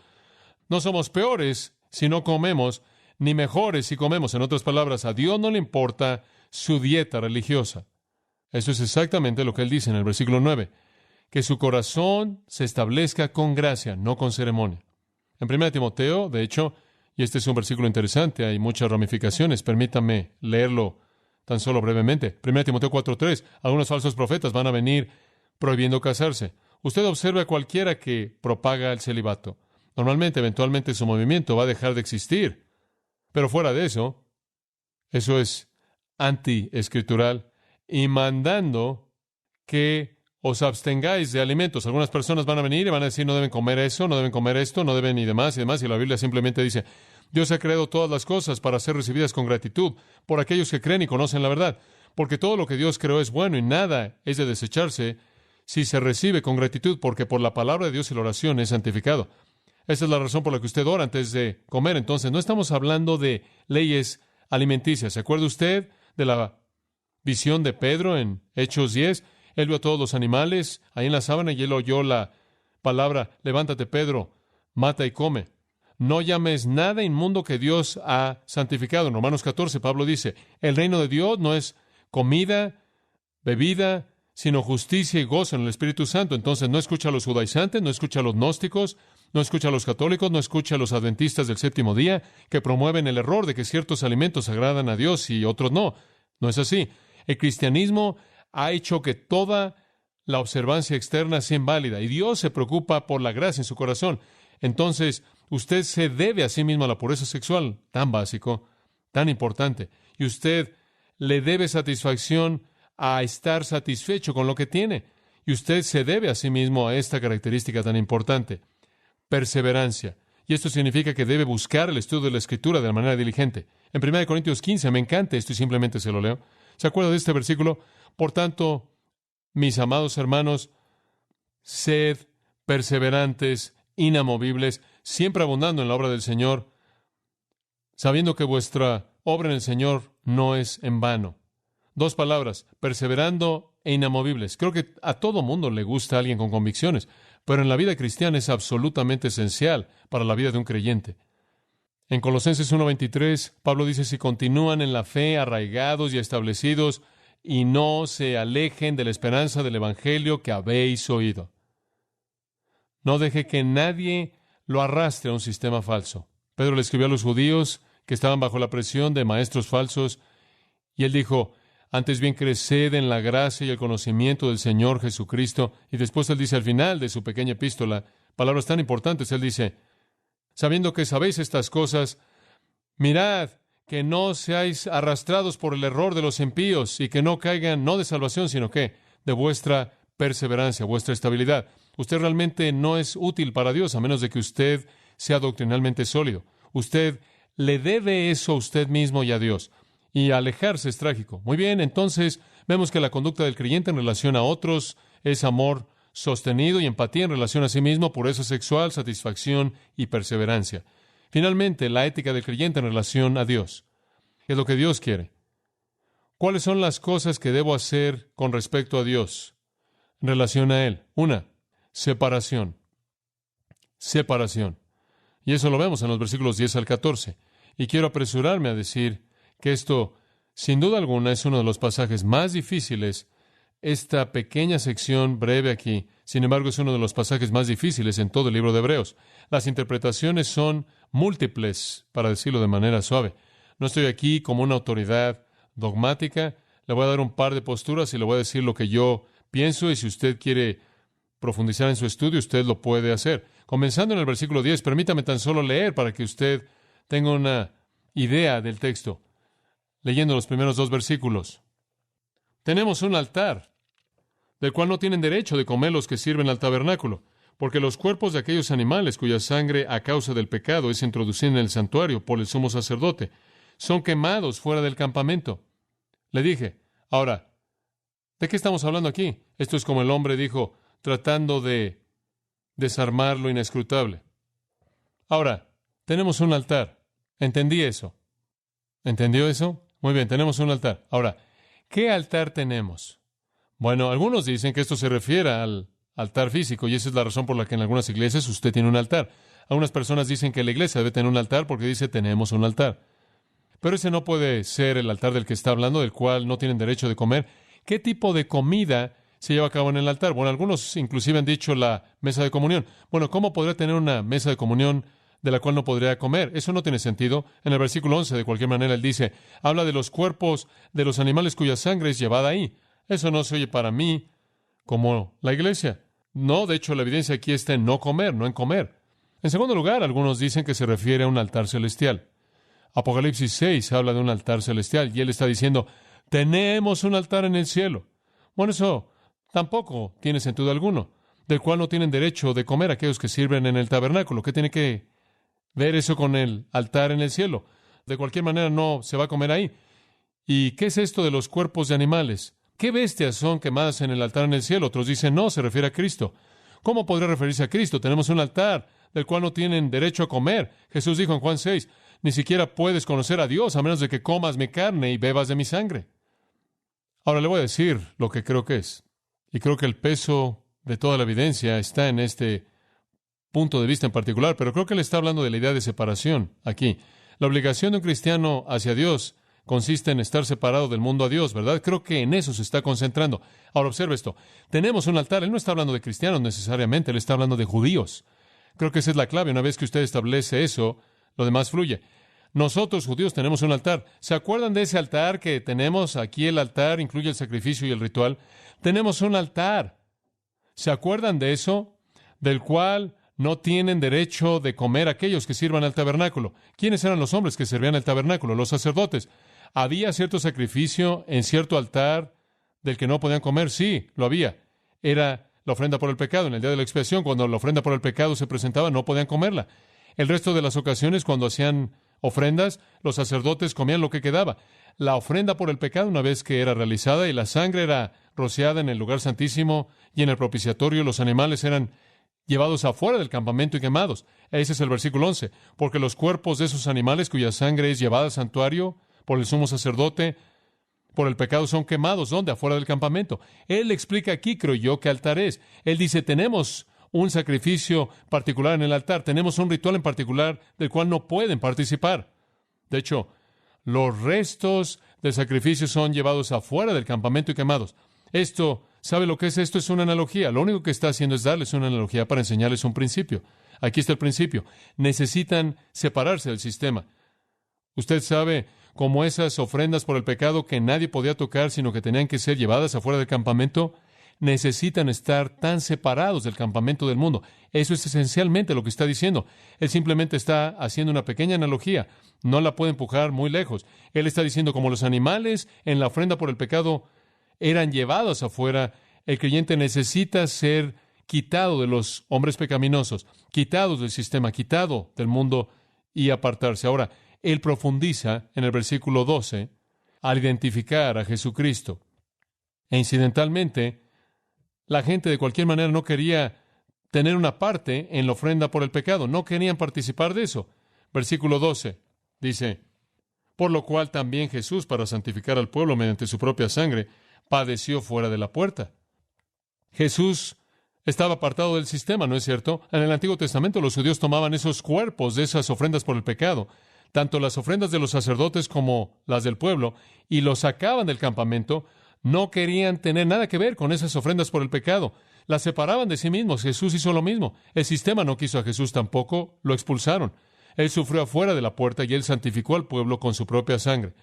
No somos peores si no comemos, ni mejores si comemos. En otras palabras, a Dios no le importa su dieta religiosa. Eso es exactamente lo que él dice en el versículo 9. Que su corazón se establezca con gracia, no con ceremonia. En 1 Timoteo, de hecho, y este es un versículo interesante, hay muchas ramificaciones, permítame leerlo tan solo brevemente. 1 Timoteo 4:3, algunos falsos profetas van a venir prohibiendo casarse. Usted observe a cualquiera que propaga el celibato. Normalmente, eventualmente, su movimiento va a dejar de existir. Pero fuera de eso, eso es anti-escritural y mandando que os abstengáis de alimentos. Algunas personas van a venir y van a decir, no deben comer eso, no deben comer esto, no deben y demás, y la Biblia simplemente dice, Dios ha creado todas las cosas para ser recibidas con gratitud por aquellos que creen y conocen la verdad, porque todo lo que Dios creó es bueno y nada es de desecharse si se recibe con gratitud, porque por la palabra de Dios y la oración es santificado. Esa es la razón por la que usted ora antes de comer. Entonces, no estamos hablando de leyes alimenticias. ¿Se acuerda usted de la visión de Pedro en Hechos 10? Él vio a todos los animales ahí en la sábana y él oyó la palabra, levántate, Pedro, mata y come. No llames nada inmundo que Dios ha santificado. En Romanos 14, Pablo dice, el reino de Dios no es comida, bebida, sino justicia y gozo en el Espíritu Santo. Entonces, no escucha a los judaizantes, no escucha a los gnósticos, no escucha a los católicos, no escucha a los adventistas del séptimo día, que promueven el error de que ciertos alimentos agradan a Dios y otros no. No es así. El cristianismo ha hecho que toda la observancia externa sea inválida y Dios se preocupa por la gracia en su corazón. Entonces, usted se debe a sí mismo a la pureza sexual, tan básico, tan importante, y usted le debe satisfacción a estar satisfecho con lo que tiene, y usted se debe a sí mismo a esta característica tan importante, perseverancia. Y esto significa que debe buscar el estudio de la Escritura de la manera diligente. En 1 Corintios 15, me encanta esto y simplemente se lo leo. ¿Se acuerda de este versículo? Por tanto, mis amados hermanos, sed perseverantes, inamovibles, siempre abundando en la obra del Señor, sabiendo que vuestra obra en el Señor no es en vano. Dos palabras, perseverando e inamovibles. Creo que a todo mundo le gusta alguien con convicciones, pero en la vida cristiana es absolutamente esencial para la vida de un creyente. En Colosenses 1:23, Pablo dice, si continúan en la fe, arraigados y establecidos, y no se alejen de la esperanza del Evangelio que habéis oído. No deje que nadie lo arrastre a un sistema falso. Pedro le escribió a los judíos que estaban bajo la presión de maestros falsos, y él dijo, antes bien creced en la gracia y el conocimiento del Señor Jesucristo. Y después él dice al final de su pequeña epístola, palabras tan importantes, él dice, sabiendo que sabéis estas cosas, mirad que no seáis arrastrados por el error de los impíos y que no caigan, no de salvación, sino que de vuestra perseverancia, vuestra estabilidad. Usted realmente no es útil para Dios a menos de que usted sea doctrinalmente sólido. Usted le debe eso a usted mismo y a Dios. Y alejarse es trágico. Muy bien, entonces vemos que la conducta del creyente en relación a otros es amor sostenido y empatía en relación a sí mismo, pureza sexual, satisfacción y perseverancia. Finalmente, la ética del creyente en relación a Dios. ¿Qué es lo que Dios quiere? ¿Cuáles son las cosas que debo hacer con respecto a Dios en relación a Él? Una, separación. Separación. Y eso lo vemos en los versículos 10 al 14. Y quiero apresurarme a decir que esto, sin duda alguna, es uno de los pasajes más difíciles. Esta pequeña sección breve aquí, sin embargo, es uno de los pasajes más difíciles en todo el libro de Hebreos. Las interpretaciones son múltiples, para decirlo de manera suave. No estoy aquí como una autoridad dogmática. Le voy a dar un par de posturas y le voy a decir lo que yo pienso, y si usted quiere profundizar en su estudio, usted lo puede hacer. Comenzando en el versículo 10, permítame tan solo leer para que usted tenga una idea del texto. Leyendo los primeros dos versículos. Tenemos un altar, del cual no tienen derecho de comer los que sirven al tabernáculo, porque los cuerpos de aquellos animales cuya sangre a causa del pecado es introducida en el santuario por el sumo sacerdote, son quemados fuera del campamento. Le dije, ahora, ¿de qué estamos hablando aquí? Esto es como el hombre dijo, tratando de desarmar lo inescrutable. Ahora, tenemos un altar. Entendí eso. ¿Entendió eso? Muy bien, tenemos un altar. Ahora, ¿qué altar tenemos? Bueno, algunos dicen que esto se refiere al altar físico, y esa es la razón por la que en algunas iglesias usted tiene un altar. Algunas personas dicen que la iglesia debe tener un altar porque dice tenemos un altar. Pero ese no puede ser el altar del que está hablando, del cual no tienen derecho de comer. ¿Qué tipo de comida se lleva a cabo en el altar? Bueno, algunos inclusive han dicho la mesa de comunión. Bueno, ¿cómo podría tener una mesa de comunión de la cual no podría comer? Eso no tiene sentido. En el versículo 11, de cualquier manera, él dice, habla de los cuerpos de los animales cuya sangre es llevada ahí. Eso no se oye para mí como la iglesia. No, de hecho, la evidencia aquí está en no comer, no en comer. En segundo lugar, algunos dicen que se refiere a un altar celestial. Apocalipsis 6 habla de un altar celestial, y él está diciendo, tenemos un altar en el cielo. Bueno, eso tampoco tiene sentido alguno, del cual no tienen derecho de comer aquellos que sirven en el tabernáculo. ¿Qué tiene que ver eso con el altar en el cielo? De cualquier manera no se va a comer ahí. ¿Y qué es esto de los cuerpos de animales? ¿Qué bestias son quemadas en el altar en el cielo? Otros dicen, no, se refiere a Cristo. ¿Cómo podría referirse a Cristo? Tenemos un altar del cual no tienen derecho a comer. Jesús dijo en Juan 6, ni siquiera puedes conocer a Dios a menos de que comas mi carne y bebas de mi sangre. Ahora le voy a decir lo que creo que es. Y creo que el peso de toda la evidencia está en este punto de vista en particular, pero creo que él está hablando de la idea de separación aquí. La obligación de un cristiano hacia Dios consiste en estar separado del mundo a Dios, ¿verdad? Creo que en eso se está concentrando. Ahora observe esto. Tenemos un altar. Él no está hablando de cristianos necesariamente, él está hablando de judíos. Creo que esa es la clave. Una vez que usted establece eso, lo demás fluye. Nosotros, judíos, tenemos un altar. ¿Se acuerdan de ese altar que tenemos? Aquí el altar incluye el sacrificio y el ritual. Tenemos un altar. ¿Se acuerdan de eso? Del cual no tienen derecho de comer aquellos que sirvan al tabernáculo. ¿Quiénes eran los hombres que servían al tabernáculo? Los sacerdotes. ¿Había cierto sacrificio en cierto altar del que no podían comer? Sí, lo había. Era la ofrenda por el pecado. En el día de la expiación, cuando la ofrenda por el pecado se presentaba, no podían comerla. El resto de las ocasiones, cuando hacían ofrendas, los sacerdotes comían lo que quedaba. La ofrenda por el pecado, una vez que era realizada y la sangre era rociada en el lugar santísimo y en el propiciatorio, los animales eran llevados afuera del campamento y quemados. Ese es el versículo 11. Porque los cuerpos de esos animales cuya sangre es llevada al santuario por el sumo sacerdote, por el pecado son quemados. ¿Dónde? Afuera del campamento. Él explica aquí, creo yo, qué altar es. Él dice, tenemos un sacrificio particular en el altar, tenemos un ritual en particular del cual no pueden participar. De hecho, los restos del sacrificio son llevados afuera del campamento y quemados. Esto, ¿sabe lo que es esto? Es una analogía. Lo único que está haciendo es darles una analogía para enseñarles un principio. Aquí está el principio. Necesitan separarse del sistema. Usted sabe cómo esas ofrendas por el pecado que nadie podía tocar, sino que tenían que ser llevadas afuera del campamento, necesitan estar tan separados del campamento del mundo. Eso es esencialmente lo que está diciendo. Él simplemente está haciendo una pequeña analogía. No la puede empujar muy lejos. Él está diciendo, como los animales en la ofrenda por el pecado eran llevados afuera, el creyente necesita ser quitado de los hombres pecaminosos, quitados del sistema, quitado del mundo y apartarse. Ahora, él profundiza en el versículo 12 al identificar a Jesucristo. E incidentalmente, la gente de cualquier manera no quería tener una parte en la ofrenda por el pecado. No querían participar de eso. Versículo 12 dice, por lo cual también Jesús, para santificar al pueblo mediante su propia sangre, padeció fuera de la puerta. Jesús estaba apartado del sistema, ¿no es cierto? En el Antiguo Testamento los judíos tomaban esos cuerpos de esas ofrendas por el pecado, tanto las ofrendas de los sacerdotes como las del pueblo, y los sacaban del campamento. No querían tener nada que ver con esas ofrendas por el pecado. Las separaban de sí mismos. Jesús hizo lo mismo. El sistema no quiso a Jesús tampoco. Lo expulsaron. Él sufrió afuera de la puerta y él santificó al pueblo con su propia sangre.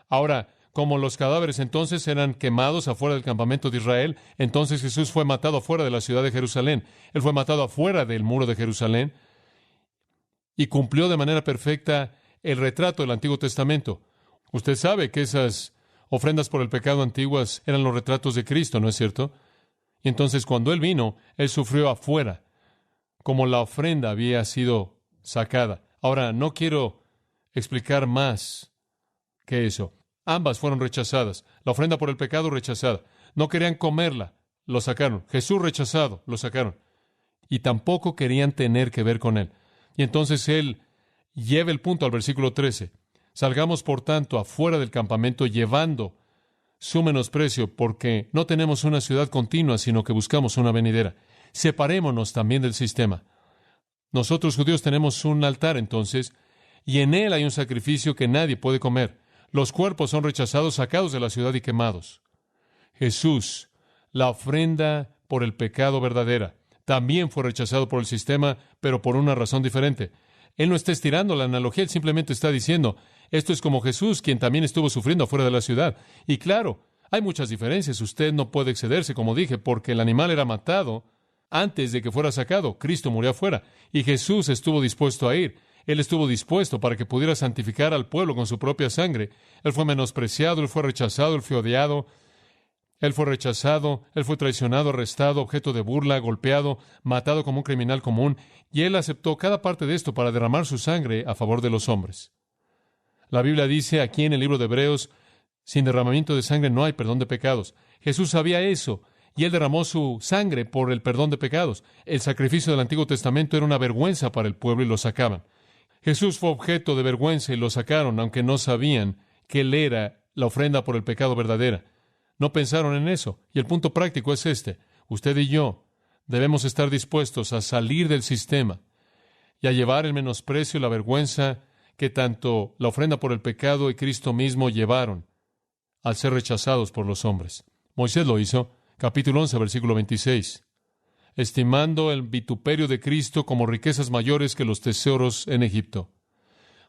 Ahora, como los cadáveres entonces eran quemados afuera del campamento de Israel, entonces Jesús fue matado afuera de la ciudad de Jerusalén. Él fue matado afuera del muro de Jerusalén y cumplió de manera perfecta el retrato del Antiguo Testamento. Usted sabe que esas ofrendas por el pecado antiguas eran los retratos de Cristo, ¿no es cierto? Y entonces cuando Él vino, Él sufrió afuera, como la ofrenda había sido sacada. Ahora, no quiero explicar más que eso. Ambas fueron rechazadas. La ofrenda por el pecado rechazada. No querían comerla, lo sacaron. Jesús rechazado, lo sacaron. Y tampoco querían tener que ver con Él. Y entonces Él lleva el punto al versículo 13. Salgamos, por tanto, afuera del campamento llevando su menosprecio, porque no tenemos una ciudad continua, sino que buscamos una venidera. Separémonos también del sistema. Nosotros judíos tenemos un altar entonces, y en él hay un sacrificio que nadie puede comer. Los cuerpos son rechazados, sacados de la ciudad y quemados. Jesús, la ofrenda por el pecado verdadera, también fue rechazado por el sistema, pero por una razón diferente. Él no está estirando la analogía, él simplemente está diciendo, esto es como Jesús, quien también estuvo sufriendo afuera de la ciudad. Y claro, hay muchas diferencias. Usted no puede excederse, como dije, porque el animal era matado antes de que fuera sacado. Cristo murió afuera y Jesús estuvo dispuesto a ir. Él estuvo dispuesto para que pudiera santificar al pueblo con su propia sangre. Él fue menospreciado, él fue rechazado, él fue odiado, él fue rechazado, él fue traicionado, arrestado, objeto de burla, golpeado, matado como un criminal común, y él aceptó cada parte de esto para derramar su sangre a favor de los hombres. La Biblia dice aquí en el libro de Hebreos, sin derramamiento de sangre no hay perdón de pecados. Jesús sabía eso, y Él derramó su sangre por el perdón de pecados. El sacrificio del Antiguo Testamento era una vergüenza para el pueblo y lo sacaban. Jesús fue objeto de vergüenza y lo sacaron, aunque no sabían que Él era la ofrenda por el pecado verdadera. No pensaron en eso. Y el punto práctico es este. Usted y yo debemos estar dispuestos a salir del sistema y a llevar el menosprecio y la vergüenza que tanto la ofrenda por el pecado y Cristo mismo llevaron al ser rechazados por los hombres. Moisés lo hizo, capítulo 11, versículo 26, estimando el vituperio de Cristo como riquezas mayores que los tesoros en Egipto.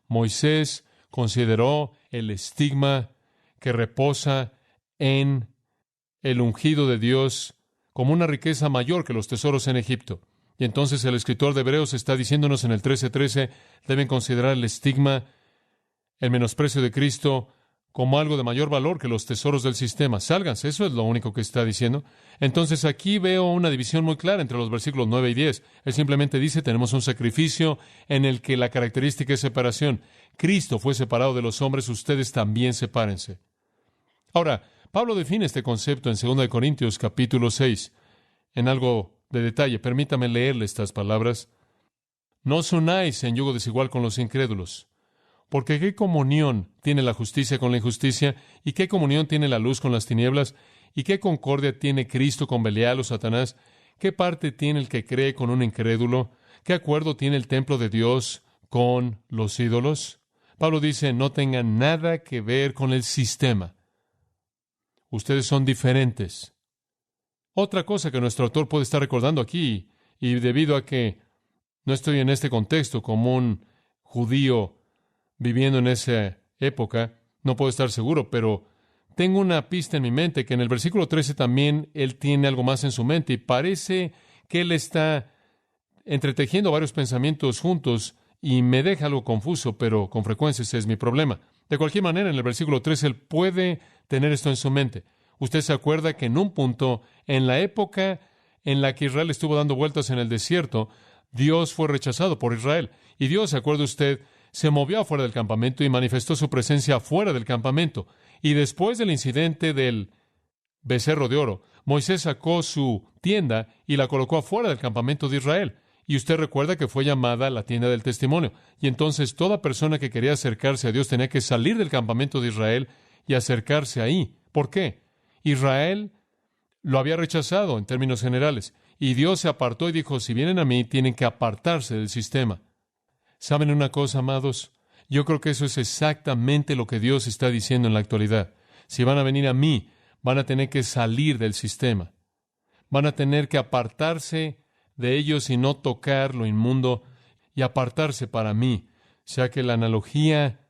Moisés consideró el estigma que reposa en el ungido de Dios como una riqueza mayor que los tesoros en Egipto. Y entonces el escritor de Hebreos está diciéndonos en el 13:13, deben considerar el estigma, el menosprecio de Cristo, como algo de mayor valor que los tesoros del sistema. Sálganse, eso es lo único que está diciendo. Entonces aquí veo una división muy clara entre los versículos 9 y 10. Él simplemente dice, tenemos un sacrificio en el que la característica es separación. Cristo fue separado de los hombres, ustedes también sepárense. Ahora, Pablo define este concepto en 2 Corintios capítulo 6, en algo de detalle. Permítame leerle estas palabras. No os unáis en yugo desigual con los incrédulos. Porque ¿qué comunión tiene la justicia con la injusticia? ¿Y qué comunión tiene la luz con las tinieblas? ¿Y qué concordia tiene Cristo con Belial o Satanás? ¿Qué parte tiene el que cree con un incrédulo? ¿Qué acuerdo tiene el templo de Dios con los ídolos? Pablo dice, no tengan nada que ver con el sistema. Ustedes son diferentes. Otra cosa que nuestro autor puede estar recordando aquí, y debido a que no estoy en este contexto como un judío viviendo en esa época, no puedo estar seguro, pero tengo una pista en mi mente que en el versículo 13 también él tiene algo más en su mente y parece que él está entretejiendo varios pensamientos juntos y me deja algo confuso, pero con frecuencia ese es mi problema. De cualquier manera, en el versículo 13 él puede tener esto en su mente. Usted se acuerda que en un punto, en la época en la que Israel estuvo dando vueltas en el desierto, Dios fue rechazado por Israel. Y Dios, ¿se acuerda usted?, se movió afuera del campamento y manifestó su presencia afuera del campamento. Y después del incidente del becerro de oro, Moisés sacó su tienda y la colocó afuera del campamento de Israel. Y usted recuerda que fue llamada la tienda del testimonio. Y entonces toda persona que quería acercarse a Dios tenía que salir del campamento de Israel y acercarse ahí. ¿Por qué? Israel lo había rechazado en términos generales. Y Dios se apartó y dijo, si vienen a mí, tienen que apartarse del sistema. ¿Saben una cosa, amados? Yo creo que eso es exactamente lo que Dios está diciendo en la actualidad. Si van a venir a mí, van a tener que salir del sistema. Van a tener que apartarse de ellos y no tocar lo inmundo y apartarse para mí. O sea que la analogía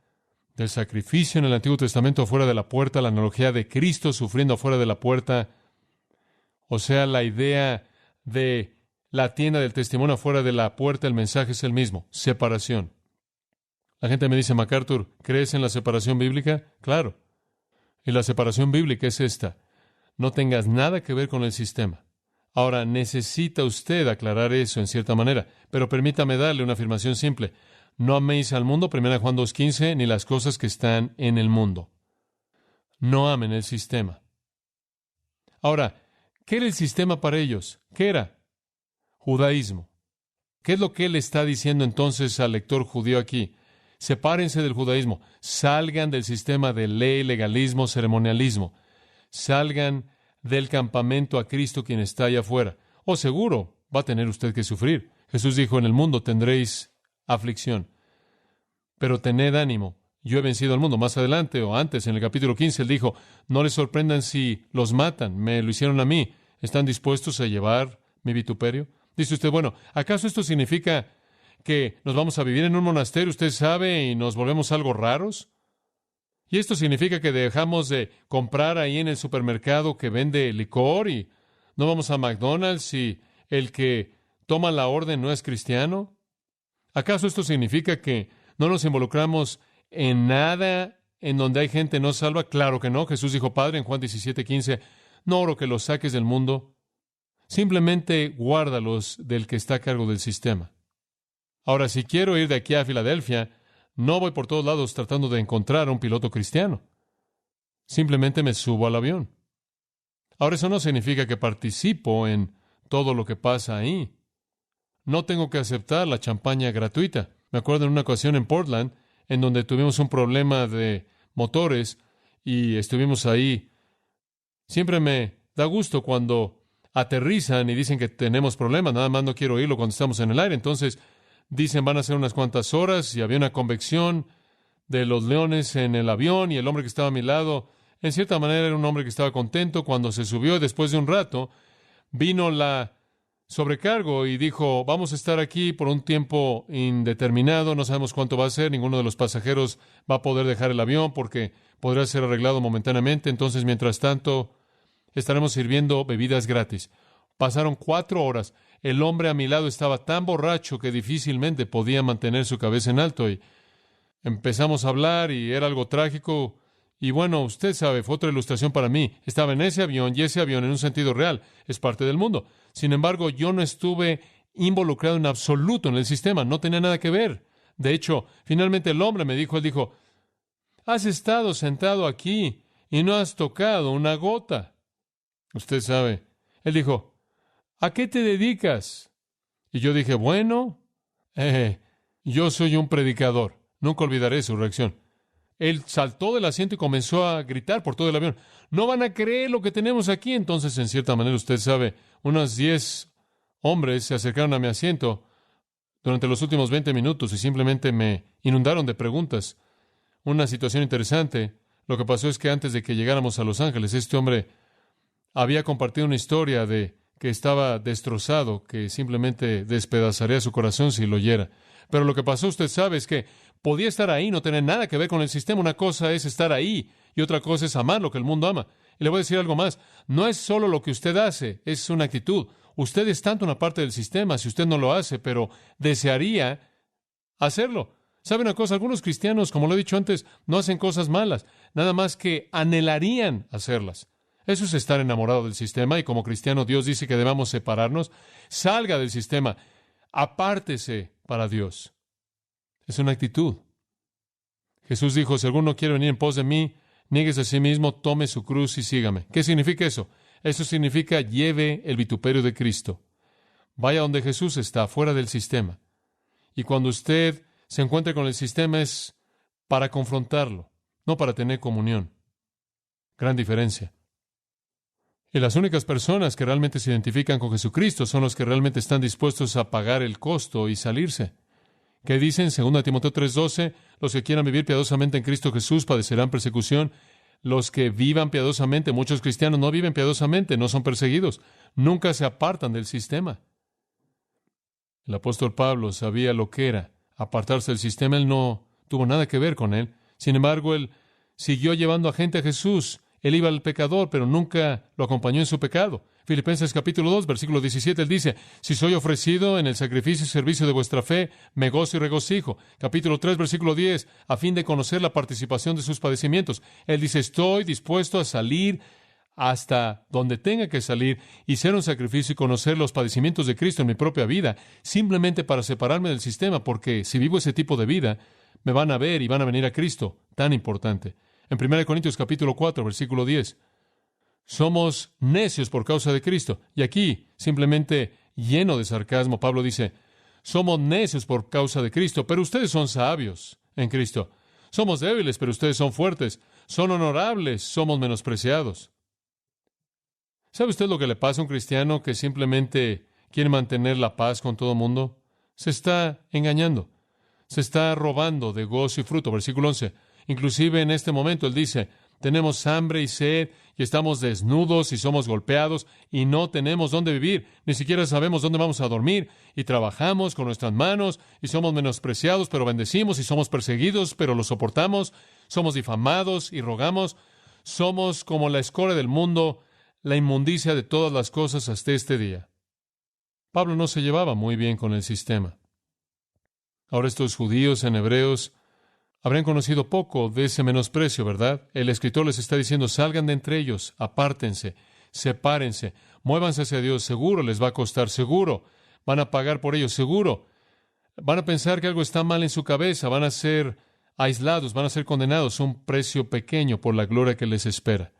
del sacrificio en el Antiguo Testamento afuera de la puerta, la analogía de Cristo sufriendo afuera de la puerta, o sea, la idea de la tienda del testimonio afuera de la puerta, el mensaje es el mismo, separación. La gente me dice, MacArthur, ¿crees en la separación bíblica? Claro. Y la separación bíblica es esta. No tengas nada que ver con el sistema. Ahora, necesita usted aclarar eso en cierta manera, pero permítame darle una afirmación simple. No améis al mundo, 1 Juan 2:15, ni las cosas que están en el mundo. No amen el sistema. Ahora, ¿qué era el sistema para ellos? ¿Qué era? Judaísmo. ¿Qué es lo que él está diciendo entonces al lector judío aquí? Sepárense del judaísmo, salgan del sistema de ley, legalismo, ceremonialismo, salgan del campamento a Cristo quien está allá afuera. O seguro va a tener usted que sufrir. Jesús dijo, en el mundo tendréis aflicción, pero tened ánimo, yo he vencido al mundo. Más adelante o antes, en el capítulo 15, él dijo, no les sorprendan si los matan, me lo hicieron a mí, ¿están dispuestos a llevar mi vituperio? Dice usted, bueno, ¿acaso esto significa que nos vamos a vivir en un monasterio, usted sabe, y nos volvemos algo raros? ¿Y esto significa que dejamos de comprar ahí en el supermercado que vende licor y no vamos a McDonald's y el que toma la orden no es cristiano? ¿Acaso esto significa que no nos involucramos en nada en donde hay gente no salva? Claro que no. Jesús dijo, Padre, en Juan 17:15, no oro que los saques del mundo, simplemente guárdalos del que está a cargo del sistema. Ahora, si quiero ir de aquí a Filadelfia, no voy por todos lados tratando de encontrar a un piloto cristiano. Simplemente me subo al avión. Ahora, eso no significa que participo en todo lo que pasa ahí. No tengo que aceptar la champaña gratuita. Me acuerdo en una ocasión en Portland, en donde tuvimos un problema de motores y estuvimos ahí. Siempre me da gusto cuando aterrizan y dicen que tenemos problemas, nada más no quiero oírlo cuando estamos en el aire. Entonces dicen van a ser unas cuantas horas y había una convección de los leones en el avión y el hombre que estaba a mi lado, en cierta manera era un hombre que estaba contento cuando se subió y después de un rato vino la sobrecargo y dijo, vamos a estar aquí por un tiempo indeterminado, no sabemos cuánto va a ser, ninguno de los pasajeros va a poder dejar el avión porque podrá ser arreglado momentáneamente, entonces mientras tanto estaremos sirviendo bebidas gratis. Pasaron 4 horas, el hombre a mi lado estaba tan borracho que difícilmente podía mantener su cabeza en alto y empezamos a hablar y era algo trágico Y bueno, usted sabe, fue otra ilustración para mí. Estaba en ese avión y ese avión en un sentido real es parte del mundo. Sin embargo, yo no estuve involucrado en absoluto en el sistema, no tenía nada que ver. De hecho, finalmente el hombre me dijo, él dijo, has estado sentado aquí y no has tocado una gota. Usted sabe. Él dijo, ¿a qué te dedicas? Y yo dije, bueno, yo soy un predicador. Nunca olvidaré su reacción. Él saltó del asiento y comenzó a gritar por todo el avión. No van a creer lo que tenemos aquí. Entonces, en cierta manera, usted sabe, unos 10 hombres se acercaron a mi asiento durante los últimos 20 minutos y simplemente me inundaron de preguntas. Una situación interesante. Lo que pasó es que antes de que llegáramos a Los Ángeles, este hombre había compartido una historia de que estaba destrozado, que simplemente despedazaría su corazón si lo oyera. Pero lo que pasó, usted sabe, es que podía estar ahí, no tener nada que ver con el sistema. Una cosa es estar ahí y otra cosa es amar lo que el mundo ama. Y le voy a decir algo más. No es solo lo que usted hace, es una actitud. Usted es tanto una parte del sistema si usted no lo hace, pero desearía hacerlo. ¿Sabe una cosa? Algunos cristianos, como lo he dicho antes, no hacen cosas malas, nada más que anhelarían hacerlas. Eso es estar enamorado del sistema y como cristiano Dios dice que debamos separarnos. Salga del sistema, apártese para Dios. Es una actitud. Jesús dijo, si alguno quiere venir en pos de mí, niéguese a sí mismo, tome su cruz y sígame. ¿Qué significa eso? Eso significa lleve el vituperio de Cristo. Vaya donde Jesús está, fuera del sistema. Y cuando usted se encuentre con el sistema es para confrontarlo, no para tener comunión. Gran diferencia. Y las únicas personas que realmente se identifican con Jesucristo son los que realmente están dispuestos a pagar el costo y salirse. ¿Qué dicen? 2 Timoteo 3:12, los que quieran vivir piadosamente en Cristo Jesús padecerán persecución. Los que vivan piadosamente, muchos cristianos no viven piadosamente, no son perseguidos, nunca se apartan del sistema. El apóstol Pablo sabía lo que era apartarse del sistema, él no tuvo nada que ver con él. Sin embargo, él siguió llevando a gente a Jesús. Él iba al pecador, pero nunca lo acompañó en su pecado. Filipenses capítulo 2, versículo 17, él dice, si soy ofrecido en el sacrificio y servicio de vuestra fe, me gozo y regocijo. Capítulo 3, versículo 10, a fin de conocer la participación de sus padecimientos. Él dice, estoy dispuesto a salir hasta donde tenga que salir y ser un sacrificio y conocer los padecimientos de Cristo en mi propia vida, simplemente para separarme del sistema, porque si vivo ese tipo de vida, me van a ver y van a venir a Cristo. Tan importante. En 1 Corintios capítulo 4, versículo 10, somos necios por causa de Cristo. Y aquí, simplemente lleno de sarcasmo, Pablo dice, somos necios por causa de Cristo, pero ustedes son sabios en Cristo. Somos débiles, pero ustedes son fuertes. Son honorables, somos menospreciados. ¿Sabe usted lo que le pasa a un cristiano que simplemente quiere mantener la paz con todo el mundo? Se está engañando. Se está robando de gozo y fruto. Versículo 11. Inclusive en este momento él dice, tenemos hambre y sed y estamos desnudos y somos golpeados y no tenemos dónde vivir, ni siquiera sabemos dónde vamos a dormir y trabajamos con nuestras manos y somos menospreciados pero bendecimos y somos perseguidos pero lo soportamos, somos difamados y rogamos, somos como la escoria del mundo, la inmundicia de todas las cosas hasta este día. Pablo no se llevaba muy bien con el sistema. Ahora estos judíos en Hebreos habrían conocido poco de ese menosprecio, ¿verdad? El escritor les está diciendo, salgan de entre ellos, apártense, sepárense, muévanse hacia Dios, seguro les va a costar, seguro van a pagar por ello, seguro van a pensar que algo está mal en su cabeza, van a ser aislados, van a ser condenados a un precio pequeño por la gloria que les espera.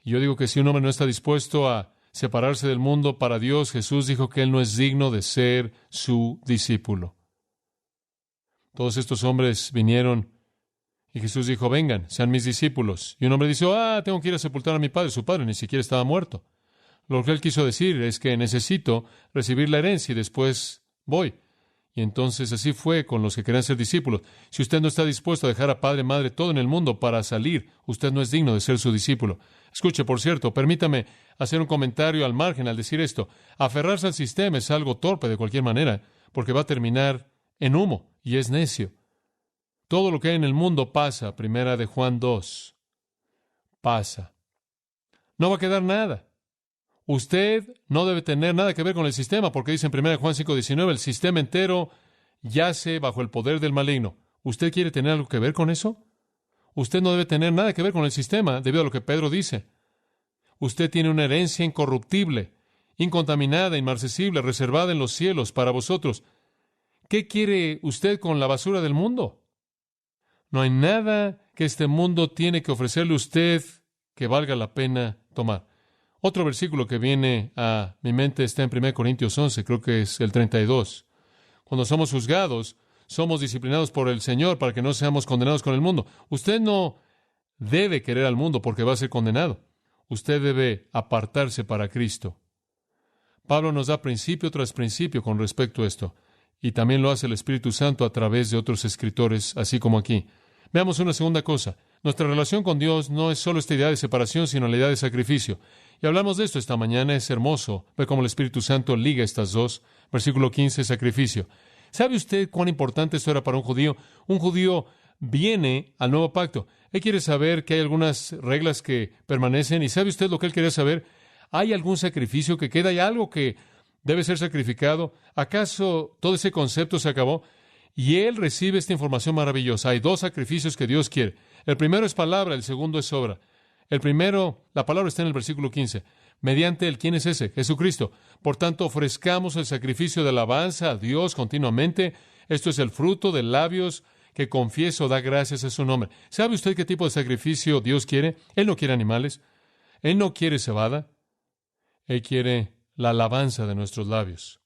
Y yo digo que si un hombre no está dispuesto a separarse del mundo para Dios, Jesús dijo que él no es digno de ser su discípulo. Todos estos hombres vinieron y Jesús dijo, vengan, sean mis discípulos. Y un hombre dice, tengo que ir a sepultar a mi padre. Su padre ni siquiera estaba muerto. Lo que él quiso decir es que necesito recibir la herencia y después voy. Y entonces así fue con los que querían ser discípulos. Si usted no está dispuesto a dejar a padre, madre, todo en el mundo para salir, usted no es digno de ser su discípulo. Escuche, por cierto, permítame hacer un comentario al margen al decir esto. Aferrarse al sistema es algo torpe de cualquier manera, porque va a terminar en humo. Y es necio. Todo lo que hay en el mundo pasa. 1 Juan 2. Pasa. No va a quedar nada. Usted no debe tener nada que ver con el sistema, porque dice en 1 Juan 5:19, el sistema entero yace bajo el poder del maligno. ¿Usted quiere tener algo que ver con eso? Usted no debe tener nada que ver con el sistema, debido a lo que Pedro dice. Usted tiene una herencia incorruptible, incontaminada, inmarcesible, reservada en los cielos para vosotros. ¿Qué quiere usted con la basura del mundo? No hay nada que este mundo tiene que ofrecerle a usted que valga la pena tomar. Otro versículo que viene a mi mente está en 1 Corintios 11, creo que es el 32. Cuando somos juzgados, somos disciplinados por el Señor para que no seamos condenados con el mundo. Usted no debe querer al mundo porque va a ser condenado. Usted debe apartarse para Cristo. Pablo nos da principio tras principio con respecto a esto, y también lo hace el Espíritu Santo a través de otros escritores, así como aquí. Veamos una segunda cosa. Nuestra relación con Dios no es solo esta idea de separación, sino la idea de sacrificio. Y hablamos de esto esta mañana. Es hermoso ver cómo el Espíritu Santo liga estas dos. Versículo 15, sacrificio. ¿Sabe usted cuán importante esto era para un judío? Un judío viene al nuevo pacto. Él quiere saber que hay algunas reglas que permanecen. ¿Y sabe usted lo que él quería saber? ¿Hay algún sacrificio que queda? ¿Hay algo que debe ser sacrificado? ¿Acaso todo ese concepto se acabó? Y él recibe esta información maravillosa. Hay dos sacrificios que Dios quiere. El primero es palabra, el segundo es obra. El primero, la palabra está en el versículo 15. Mediante el, ¿quién es ese? Jesucristo. Por tanto, ofrezcamos el sacrificio de alabanza a Dios continuamente. Esto es el fruto de labios que confieso, da gracias a su nombre. ¿Sabe usted qué tipo de sacrificio Dios quiere? Él no quiere animales. Él no quiere cebada. Él quiere la alabanza de nuestros labios.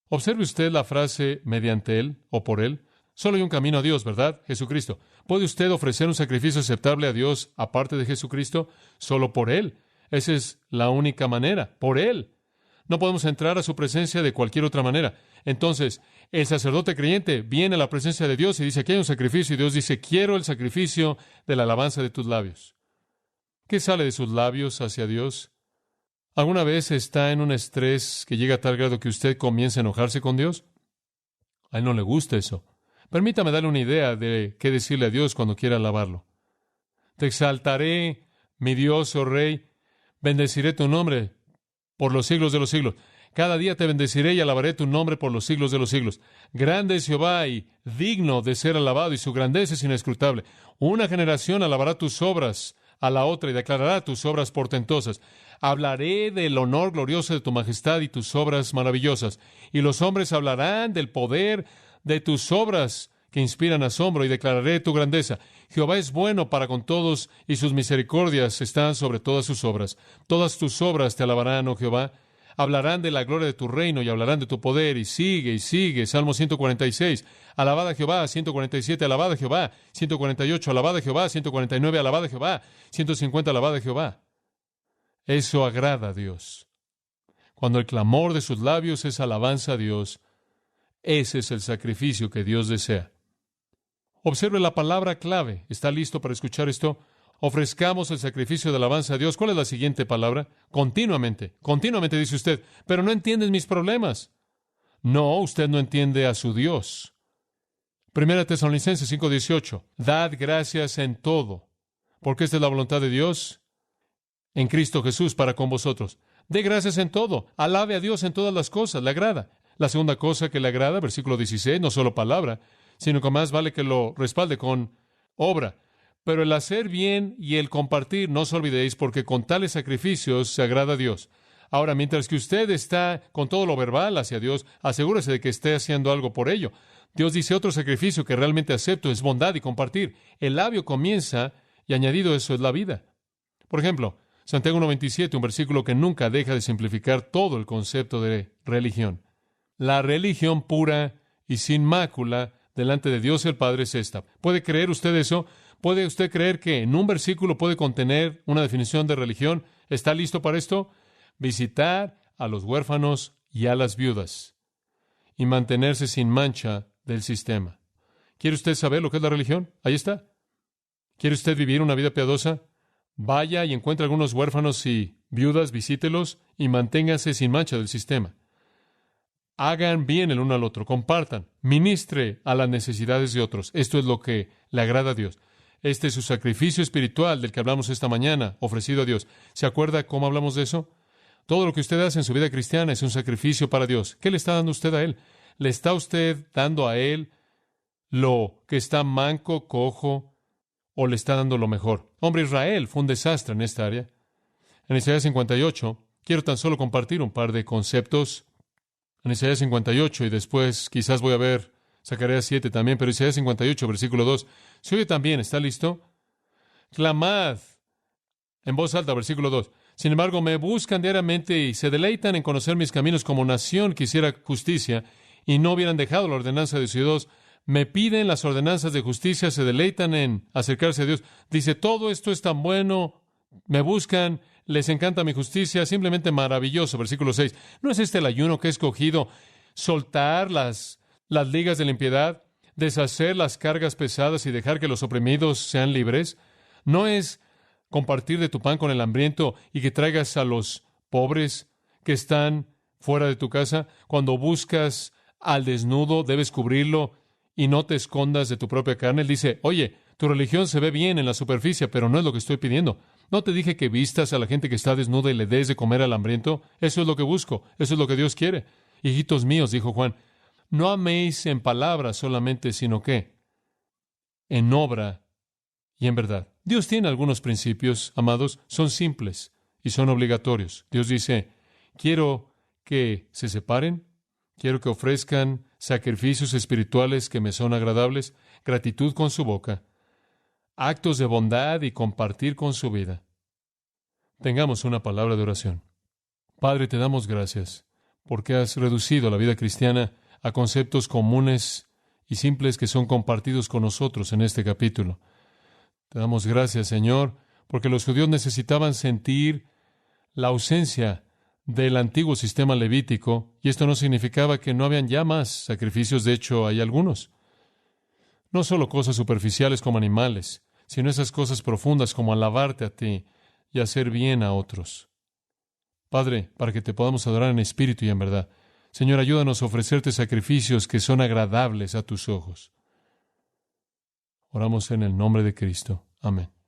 Observe usted la frase mediante Él o por Él. Solo hay un camino a Dios, ¿verdad? Jesucristo. ¿Puede usted ofrecer un sacrificio aceptable a Dios aparte de Jesucristo? Solo por Él. Esa es la única manera, por Él. No podemos entrar a su presencia de cualquier otra manera. Entonces, el sacerdote creyente viene a la presencia de Dios y dice, aquí hay un sacrificio, y Dios dice, quiero el sacrificio de la alabanza de tus labios. ¿Qué sale de sus labios hacia Dios? ¿Alguna vez está en un estrés que llega a tal grado que usted comienza a enojarse con Dios? A Él no le gusta eso. Permítame darle una idea de qué decirle a Dios cuando quiera alabarlo. Te exaltaré, mi Dios, oh Rey, bendeciré tu nombre por los siglos de los siglos. Cada día te bendeciré y alabaré tu nombre por los siglos de los siglos. Grande es Jehová y digno de ser alabado, y su grandeza es inescrutable. Una generación alabará tus obras a la otra y declarará tus obras portentosas. Hablaré del honor glorioso de tu majestad y tus obras maravillosas. Y los hombres hablarán del poder de tus obras que inspiran asombro, y declararé tu grandeza. Jehová es bueno para con todos, y sus misericordias están sobre todas sus obras. Todas tus obras te alabarán, oh Jehová. Hablarán de la gloria de tu reino y hablarán de tu poder. Y sigue, y sigue. Salmo 146. Alabad a Jehová. 147. Alabad a Jehová. 148. Alabad a Jehová. 149. Alabad a Jehová. 150. Alabad a Jehová. Eso agrada a Dios. Cuando el clamor de sus labios es alabanza a Dios, ese es el sacrificio que Dios desea. Observe la palabra clave. ¿Está listo para escuchar esto? Ofrezcamos el sacrificio de alabanza a Dios. ¿Cuál es la siguiente palabra? Continuamente. Continuamente, dice usted. Pero no entiendes mis problemas. No, usted no entiende a su Dios. 1 Tesalonicenses 5:18. Dad gracias en todo, porque esta es la voluntad de Dios en Cristo Jesús para con vosotros. Dé gracias en todo. Alabe a Dios en todas las cosas. Le agrada. La segunda cosa que le agrada, versículo 16, no solo palabra, sino que más vale que lo respalde con obra. Pero el hacer bien y el compartir, no os olvidéis, porque con tales sacrificios se agrada a Dios. Ahora, mientras que usted está con todo lo verbal hacia Dios, asegúrese de que esté haciendo algo por ello. Dios dice, otro sacrificio que realmente acepto es bondad y compartir. El labio comienza, y añadido eso es la vida. Por ejemplo, Santiago 1:27, un versículo que nunca deja de simplificar todo el concepto de religión. La religión pura y sin mácula delante de Dios el Padre es esta. ¿Puede creer usted eso? ¿Puede usted creer que en un versículo puede contener una definición de religión? ¿Está listo para esto? Visitar a los huérfanos y a las viudas y mantenerse sin mancha del sistema. ¿Quiere usted saber lo que es la religión? Ahí está. ¿Quiere usted vivir una vida piadosa? Vaya y encuentre algunos huérfanos y viudas, visítelos y manténgase sin mancha del sistema. Hagan bien el uno al otro, compartan, ministre a las necesidades de otros. Esto es lo que le agrada a Dios. Este es su sacrificio espiritual del que hablamos esta mañana, ofrecido a Dios. ¿Se acuerda cómo hablamos de eso? Todo lo que usted hace en su vida cristiana es un sacrificio para Dios. ¿Qué le está dando usted a Él? ¿Le está usted dando a Él lo que está manco, cojo o le está dando lo mejor? Hombre, Israel fue un desastre en esta área. En Isaías 58, quiero tan solo compartir un par de conceptos. En Isaías 58, y después quizás voy a ver Zacarías 7 también, pero Isaías 58, versículo 2. Se oye también, ¿está listo? Clamad en voz alta, versículo 2. Sin embargo, me buscan diariamente y se deleitan en conocer mis caminos como nación que hiciera justicia y no hubieran dejado la ordenanza de su Dios. Me piden las ordenanzas de justicia, se deleitan en acercarse a Dios. Dice, todo esto es tan bueno, me buscan, les encanta mi justicia, simplemente maravilloso. Versículo 6. ¿No es este el ayuno que he escogido? Soltar las ligas de la impiedad, deshacer las cargas pesadas y dejar que los oprimidos sean libres. ¿No es compartir de tu pan con el hambriento y que traigas a los pobres que están fuera de tu casa? Cuando buscas al desnudo, debes cubrirlo y no te escondas de tu propia carne. Él dice, oye, tu religión se ve bien en la superficie, pero no es lo que estoy pidiendo. ¿No te dije que vistas a la gente que está desnuda y le des de comer al hambriento? Eso es lo que busco, eso es lo que Dios quiere. Hijitos míos, dijo Juan, no améis en palabras solamente, sino que en obra y en verdad. Dios tiene algunos principios, amados, son simples y son obligatorios. Dios dice, quiero que se separen, quiero que ofrezcan sacrificios espirituales que me son agradables, gratitud con su boca, actos de bondad y compartir con su vida. Tengamos una palabra de oración. Padre, te damos gracias porque has reducido la vida cristiana a conceptos comunes y simples que son compartidos con nosotros en este capítulo. Te damos gracias, Señor, porque los judíos necesitaban sentir la ausencia del antiguo sistema levítico, y esto no significaba que no habían ya más sacrificios. De hecho, hay algunos. No solo cosas superficiales como animales, sino esas cosas profundas como alabarte a ti y hacer bien a otros. Padre, para que te podamos adorar en espíritu y en verdad. Señor, ayúdanos a ofrecerte sacrificios que son agradables a tus ojos. Oramos en el nombre de Cristo. Amén.